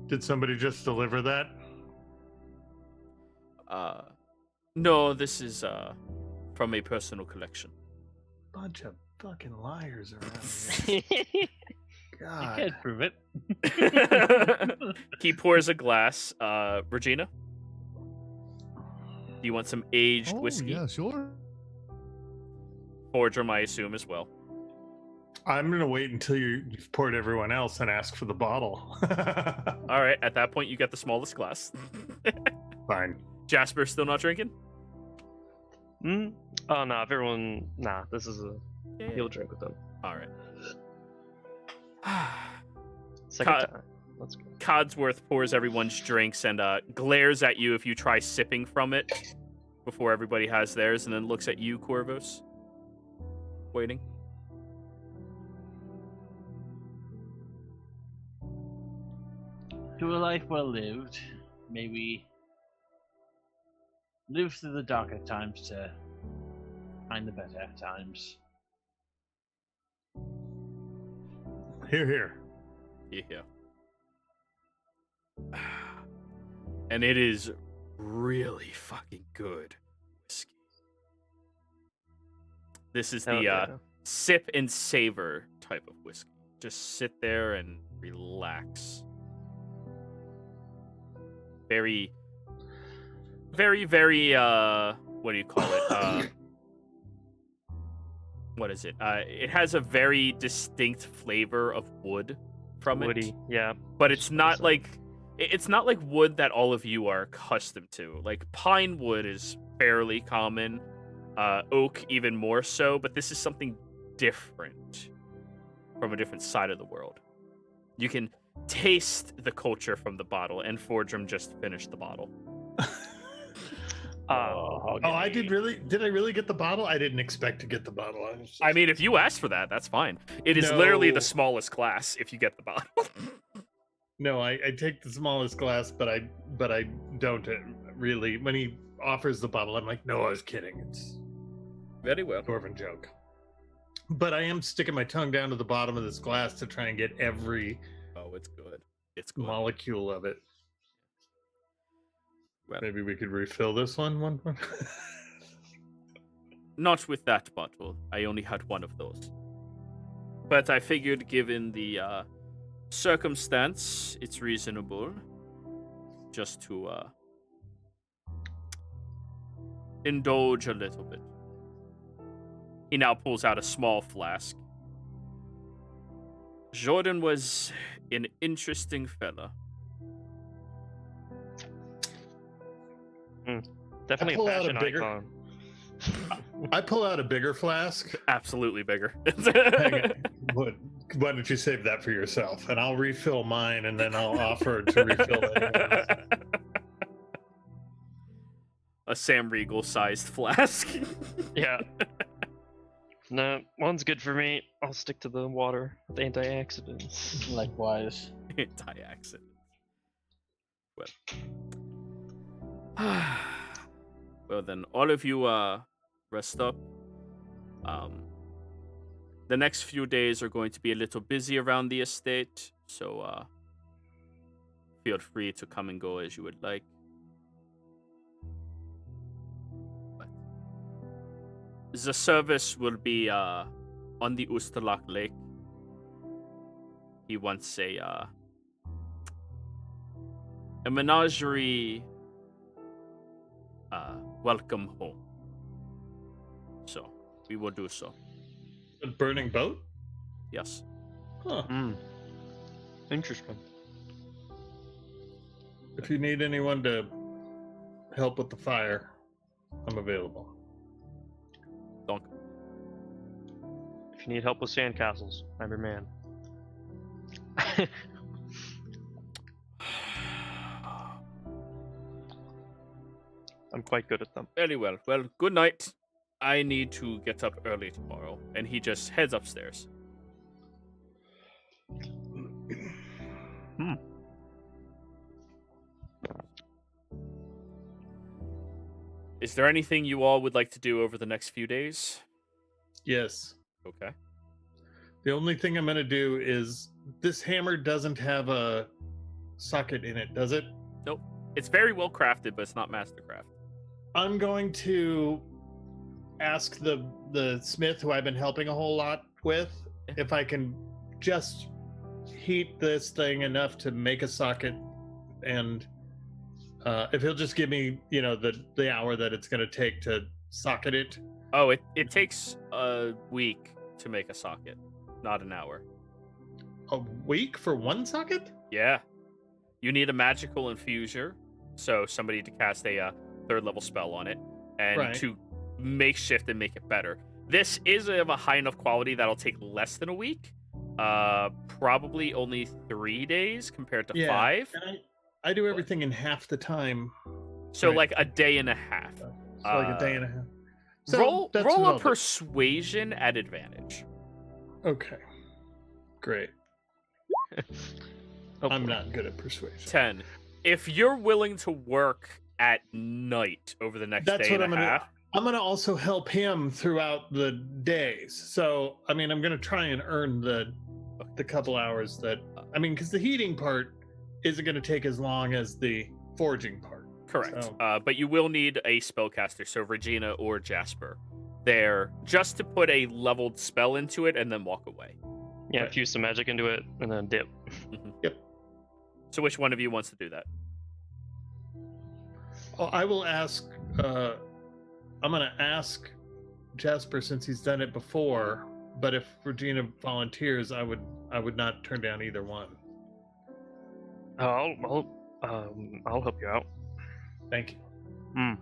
Did somebody just deliver that?
No, this is from a personal collection.
Bunch of fucking liars around here.
I
God.
can't prove it.
He pours a glass. Regina, do you want some aged
oh,
whiskey?
yeah, sure.
Forgerum, I assume, as well.
I'm gonna wait until you've poured everyone else and ask for the bottle.
All right, at that point, you get the smallest glass.
Fine.
Jasper still not drinking?
Oh, no, if everyone... Nah, this is a...
Yeah.
He'll drink with them.
All right.
Second
Ca-
time. Let's go.
Codsworth pours everyone's drinks and glares at you if you try sipping from it before everybody has theirs, and then looks at you, Corvus. Waiting.
To a life well lived, may we live through the darker times to find the better times.
Here, here.
Yeah. And it is really fucking good whiskey. This is the
yeah.
sip and savor type of whiskey. Just sit there and relax. Very, very, very, what do you call it? What is it? It has a very distinct flavor of wood from
Woody,
it.
yeah.
But it's not like wood that all of you are accustomed to. Like pine wood is fairly common, oak even more so, but this is something different from a different side of the world. You can taste the culture from the bottle, and Fordrum just finished the bottle.
Oh, I did I really get the bottle? I didn't expect to get the bottle.
I mean, if you asked for that, that's fine. It is literally the smallest glass if you get the bottle.
No, I take the smallest glass, but I don't really. When he offers the bottle, I'm like, no, I was kidding. It's
very well.
Dwarven joke. But I am sticking my tongue down to the bottom of this glass to try and get every
it's good. It's good.
molecule of it.
Well,
maybe we could refill this one.
Not with that bottle. I only had one of those. But I figured, given the circumstance, it's reasonable just to indulge a little bit. He now pulls out a small flask. Jordan was an interesting fella.
Definitely a fashion icon.
I pull out a bigger flask.
Absolutely bigger.
Why don't you save that for yourself? And I'll refill mine, and then I'll offer to refill it.
A Sam Riegel-sized flask.
Yeah. No, one's good for me. I'll stick to the water with antioxidants.
Likewise.
Antioxidants. Well then, all of you rest up. The next few days are going to be a little busy around the estate, so feel free to come and go as you would like. But the service will be on the Oosterlock Lake. He wants a menagerie welcome home. So we will do so.
A burning boat?
Yes.
Huh.
Interesting.
If you need anyone to help with the fire, I'm available.
Don't.
If you need help with sandcastles, I'm your man. I'm quite good at them.
Very well. Well, good night. I need to get up early tomorrow. And he just heads upstairs. Is there anything you all would like to do over the next few days?
Yes.
Okay.
The only thing I'm going to do is this hammer doesn't have a socket in it, does it?
Nope. It's very well crafted, but it's not mastercraft.
I'm going to ask the smith who I've been helping a whole lot with if I can just heat this thing enough to make a socket, and if he'll just give me, the hour that it's going to take to socket it.
Oh, it takes a week to make a socket. not an hour.
A week for one socket?
Yeah. You need a magical infuser, so somebody to cast a 3rd level spell on it, and
Right.
to makeshift and make it better. This is of a high enough quality that'll take less than a week. Probably only 3 days compared to 5.
And I do everything in half the time.
So
Right.
like a day and a half.
So like a day and a half. So
roll
that's
roll
what
a
I'll do.
persuasion at advantage.
Okay. Great.
Oh,
I'm
boy.
not good at persuasion.
10. If you're willing to work at night over the next
That's
day
what
and
I'm
a
gonna.
half,
I'm gonna also help him throughout the days. So I mean, I'm gonna try and earn the couple hours that. I mean, because the heating part isn't gonna take as long as the forging part.
correct.
So-
But you will need a spellcaster, so Regina or Jasper, there just to put a leveled spell into it and then walk away.
Yeah,
Right.
infuse some magic into it and then dip.
So which one of you wants to do that?
I will ask. I'm gonna ask Jasper since he's done it before. But if Regina volunteers, I would not turn down either one.
I'll help you out.
Thank you.
Hmm.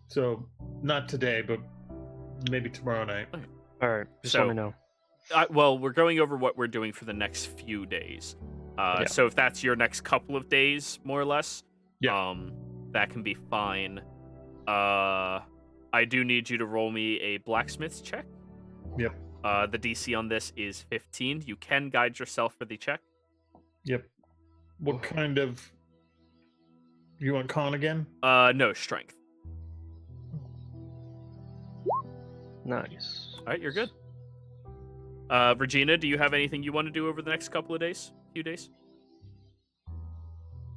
So not today, but maybe tomorrow night.
All right, just
So-
let me know.
Well, we're going over what we're doing for the next few days.
Yeah.
So if that's your next couple of days, more or less,
Yeah.
that can be fine. I do need you to roll me a blacksmith's check.
Yep.
The DC on this is 15. You can guide yourself for the check.
Yep. What kind of? You want con again?
No, strength.
Nice.
All right, you're good. Regina, do you have anything you want to do over the next couple of days? Few days?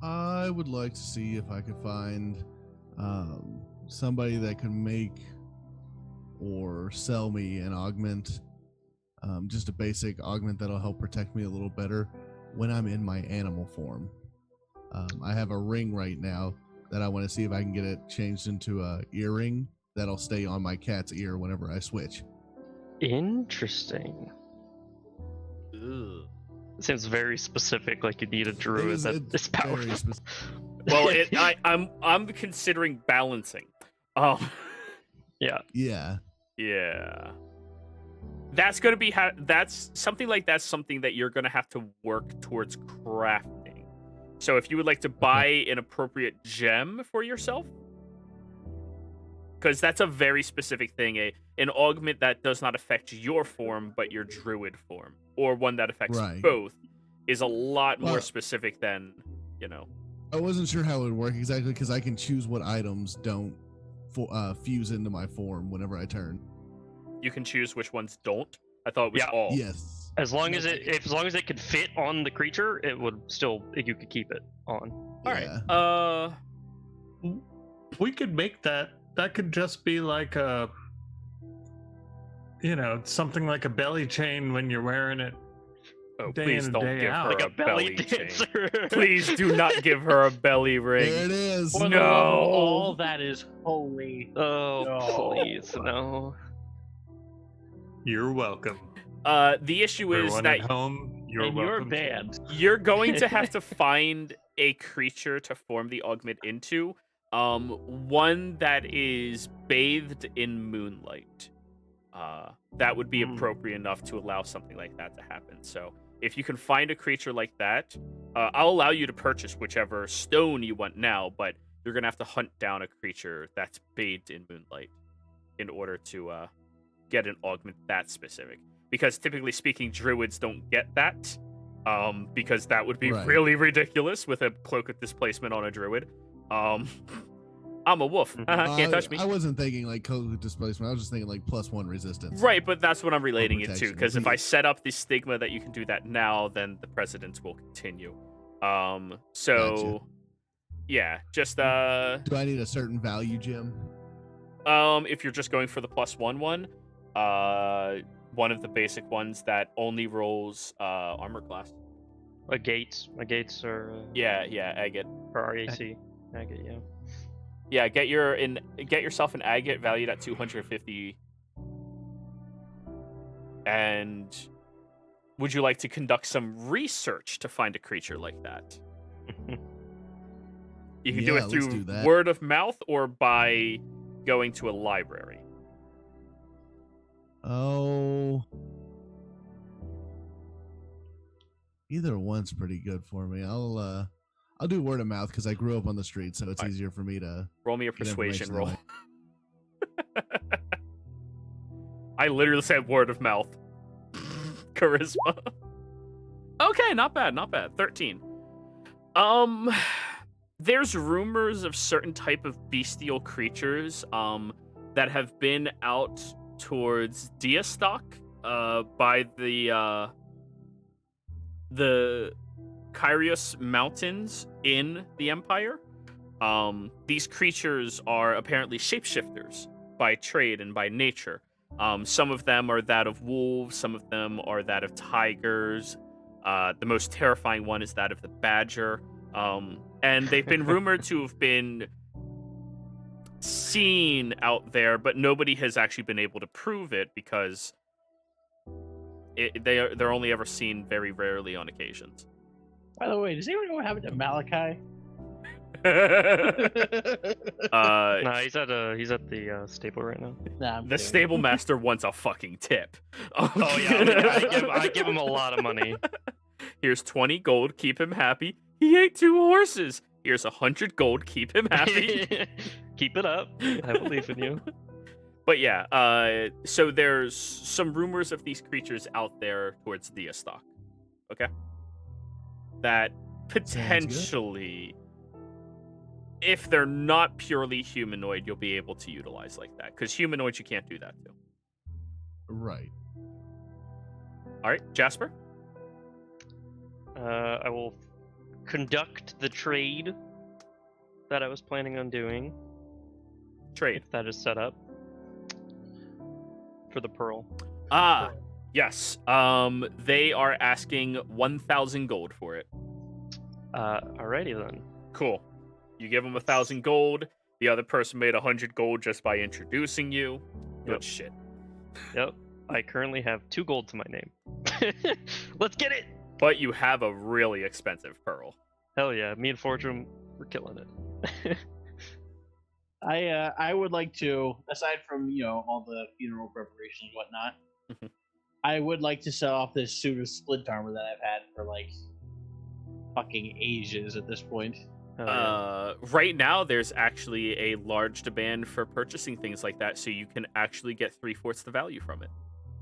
I would like to see if I could find somebody that can make or sell me an augment, just a basic augment that'll help protect me a little better when I'm in my animal form. I have a ring right now that I want to see if I can get it changed into a earring that'll stay on my cat's ear whenever I switch.
Interesting.
Ugh.
It seems very specific, like you need a druid
is-
that
it's
is powerful.
very specific.
Well, I'm considering balancing.
Yeah.
Yeah.
Yeah. That's gonna be that's something like that's something that you're gonna have to work towards crafting. So if you would like to buy an appropriate gem for yourself, because that's a very specific thing, an augment that does not affect your form but your druid form, or one that affects
Right.
both, is a lot more
Well-
specific than, you know.
I wasn't sure how it would work exactly because I can choose what items don't fuse into my form whenever I turn.
You can choose which ones don't. I thought it was
Yeah.
all.
Yes.
As long as it could fit on the creature, it would still you could keep it on.
All right.
Yeah.
We could make that. That could just be like a, something like a belly chain when you're wearing it.
Oh,
Day
please
in and
don't
day
give
out.
her
Like
a
a belly
chain.
dancer.
Please do not give her a belly
There
ring.
it is.
For the
No.
love of all that is holy.
Oh,
No.
please, no.
You're welcome.
The issue is
Everyone
that
at home, you're
and you're
welcome.
banned.
you're going to have to find a creature to form the augment into, one that is bathed in moonlight. That would be appropriate enough to allow something like that to happen. So if you can find a creature like that, I'll allow you to purchase whichever stone you want now, but you're gonna have to hunt down a creature that's bathed in moonlight in order to get an augment that specific. Because typically speaking, druids don't get that. Because that would be
Right.
really ridiculous with a cloak of displacement on a druid. I'm a wolf. Can't touch me.
I wasn't thinking like code displacement. I was just thinking like +1 resistance.
Right, but that's what I'm relating it to.
protection.
Because if I set up the stigma that you can do that now, then the precedence will continue. So, yeah, just
Do I need a certain value gem?
if you're just going for the +1 one, one of the basic ones that only rolls armor class.
A gates are
Yeah, agate.
or RAC. Agate, yeah.
Yeah, get yourself an agate valued at 250. And would you like to conduct some research to find a creature like that? You can do
Yeah,
it
let's
through
do that.
word of mouth or by going to a library.
Oh, either one's pretty good for me. I'll do word of mouth because I grew up on the street, so it's
Alright.
easier for me to
Roll me a
get
persuasion
information
roll.
that way.
I literally said word of mouth. Charisma. Okay, not bad, not bad. 13. There's rumors of certain type of bestial creatures that have been out towards Diastock by the Kyrios Mountains in the Empire. These creatures are apparently shapeshifters by trade and by nature. Some of them are that of wolves, some of them are that of tigers. The most terrifying one is that of the badger. And they've been rumored to have been seen out there, but nobody has actually been able to prove it because they're only ever seen very rarely on occasions.
By the way, does anyone know what happened to Malachi?
No, he's at the stable right now.
Nah, I'm
The
kidding.
stable master wants a fucking tip.
Oh yeah, I give him a lot of money.
Here's 20 gold, keep him happy. He ate 2 horses. Here's 100 gold, keep him happy.
Keep it up. I believe in you.
But yeah, so there's some rumors of these creatures out there towards Diastock. Okay? That potentially, if they're not purely humanoid, you'll be able to utilize like that. Because humanoids you can't do that to.
Right.
Alright, Jasper?
I will conduct the trade that I was planning on doing.
Trade.
If that is set up. For the pearl.
Ah, yes. They are asking 1,000 gold for it.
Alrighty then.
Cool. You give them 1,000 gold. The other person made 100 gold just by introducing you. Good
Yep.
shit.
Yep. I currently have 2 gold to my name. Let's get it!
But you have a really expensive pearl.
Hell yeah, me and Fortune, we're killing it.
I would like to, aside from all the funeral preparation and whatnot,
Mhm.
I would like to sell off this suit of splint armor that I've had for like fucking ages at this point.
Hell yeah.
Right now, there's actually a large demand for purchasing things like that, so you can actually get 3/4 the value from it.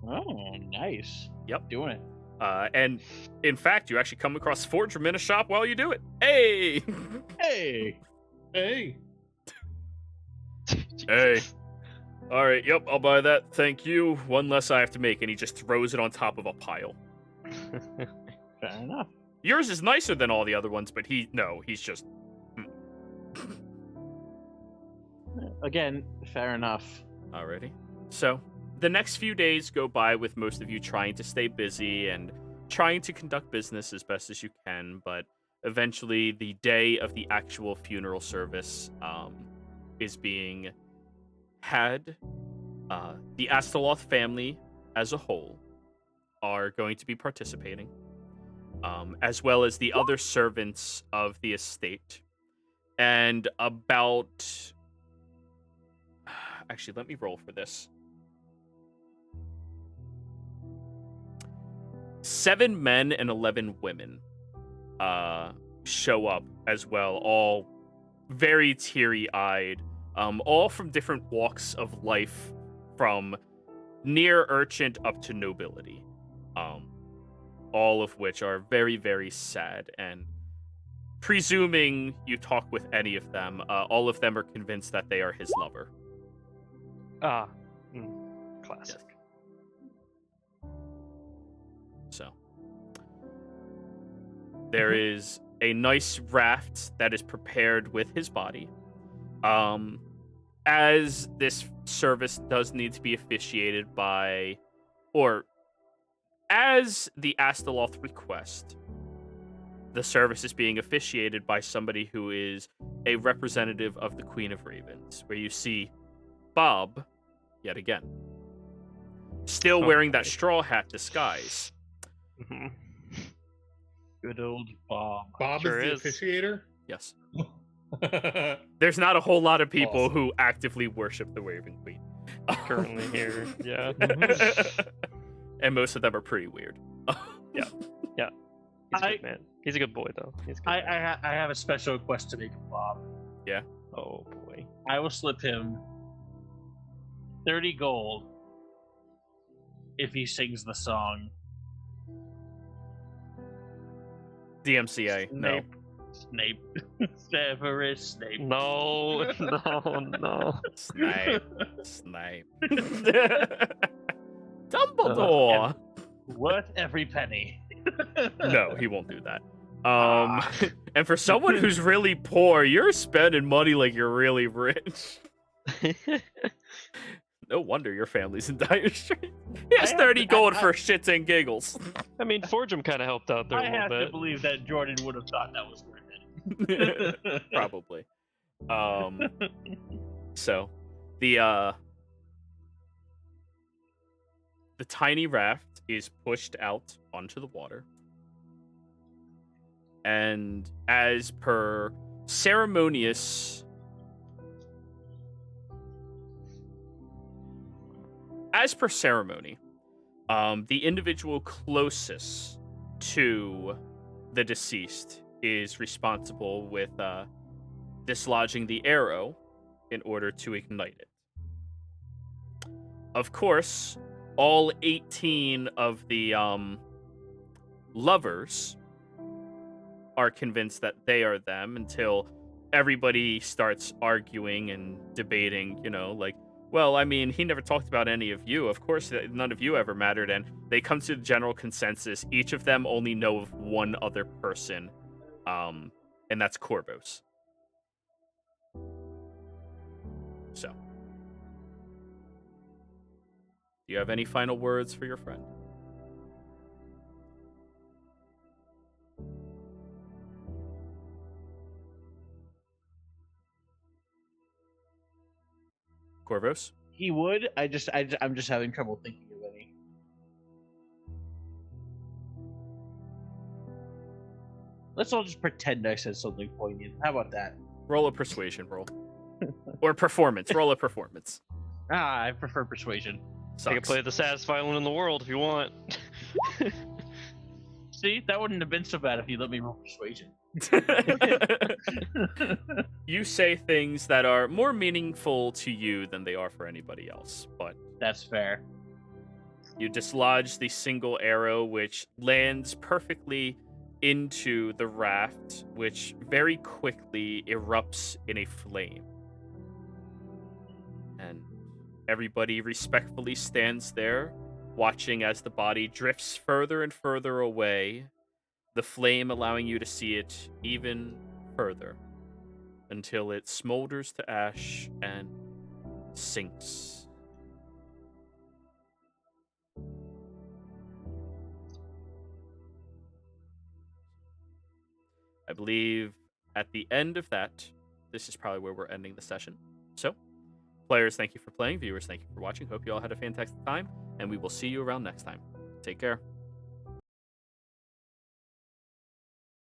Oh, nice.
Yep.
Doing it.
And in fact, you actually come across Fortune in a shop while you do it. Hey!
Hey.
Hey,
Hey. All right, yep, I'll buy that. Thank you. One less I have to make, and he just throws it on top of a pile.
Fair enough.
Yours is nicer than all the other ones, but he's just...
Again, fair enough.
Alrighty. So, the next few days go by with most of you trying to stay busy and trying to conduct business as best as you can, but eventually the day of the actual funeral service is being had. The Astaloth family as a whole are going to be participating, as well as the other servants of the estate. And about... Actually, let me roll for this. 7 men and 11 women show up as well, all very teary-eyed, all from different walks of life, from near urchin up to nobility, all of which are very, very sad. And presuming you talk with any of them, all of them are convinced that they are his lover.
Classic.
So there is a nice raft that is prepared with his body. As this service does need to be officiated by, or as the Astaloth request, the service is being officiated by somebody who is a representative of the Queen of Ravens, where you see Bob yet again. still
Oh,
wearing that
boy.
straw hat disguise.
Mhm.
Good old Bob.
Bob
Sure
is the
is.
officiator.
Yes. There's not a whole lot of people
Awesome.
who actively worship the Raven Queen.
Currently here. Yeah.
And most of them are pretty weird.
He's a good man. He's a good boy, though. He's a good man.
I have a special request to make of Bob.
Oh, boy.
I will slip him 30 gold if he sings the song.
DMCA, no.
Snape. Severus Snape.
No, no.
Snipe. Dumbledore.
Worth every penny.
No, he won't do that. And for someone who's really poor, you're spending money like you're really rich. No wonder your family's in dire straits. He has 30 gold for shits and giggles.
I mean, Forgem kind of helped out there
I
a
have
little
to
bit.
believe that Jordan would have thought that was worth it.
Probably. So the tiny raft is pushed out onto the water. And as per ceremony, the individual closest to the deceased is responsible with dislodging the arrow in order to ignite it. Of course, all 18 of the lovers are convinced that they are them until everybody starts arguing and debating, like, well, I mean, he never talked about any of you. Of course, none of you ever mattered. And they come to the general consensus. Each of them only know of one other person, and that's Corvos. So, do you have any final words for your friend? Corvos?
He would. I'm just having trouble thinking of any. Let's all just pretend I said something poignant. How about that?
Roll a persuasion roll. Or performance. Roll a performance.
I prefer persuasion.
I can play the saddest violin in the world if you want.
See, that wouldn't have been so bad if you let me roll persuasion.
You say things that are more meaningful to you than they are for anybody else, but
That's fair.
you dislodge the single arrow, which lands perfectly into the raft, which very quickly erupts in a flame. And everybody respectfully stands there, watching as the body drifts further and further away, the flame allowing you to see it even further, until it smolders to ash and sinks. I believe at the end of that, this is probably where we're ending the session. So, players, thank you for playing. Viewers, thank you for watching. Hope you all had a fantastic time, and we will see you around next time. Take care.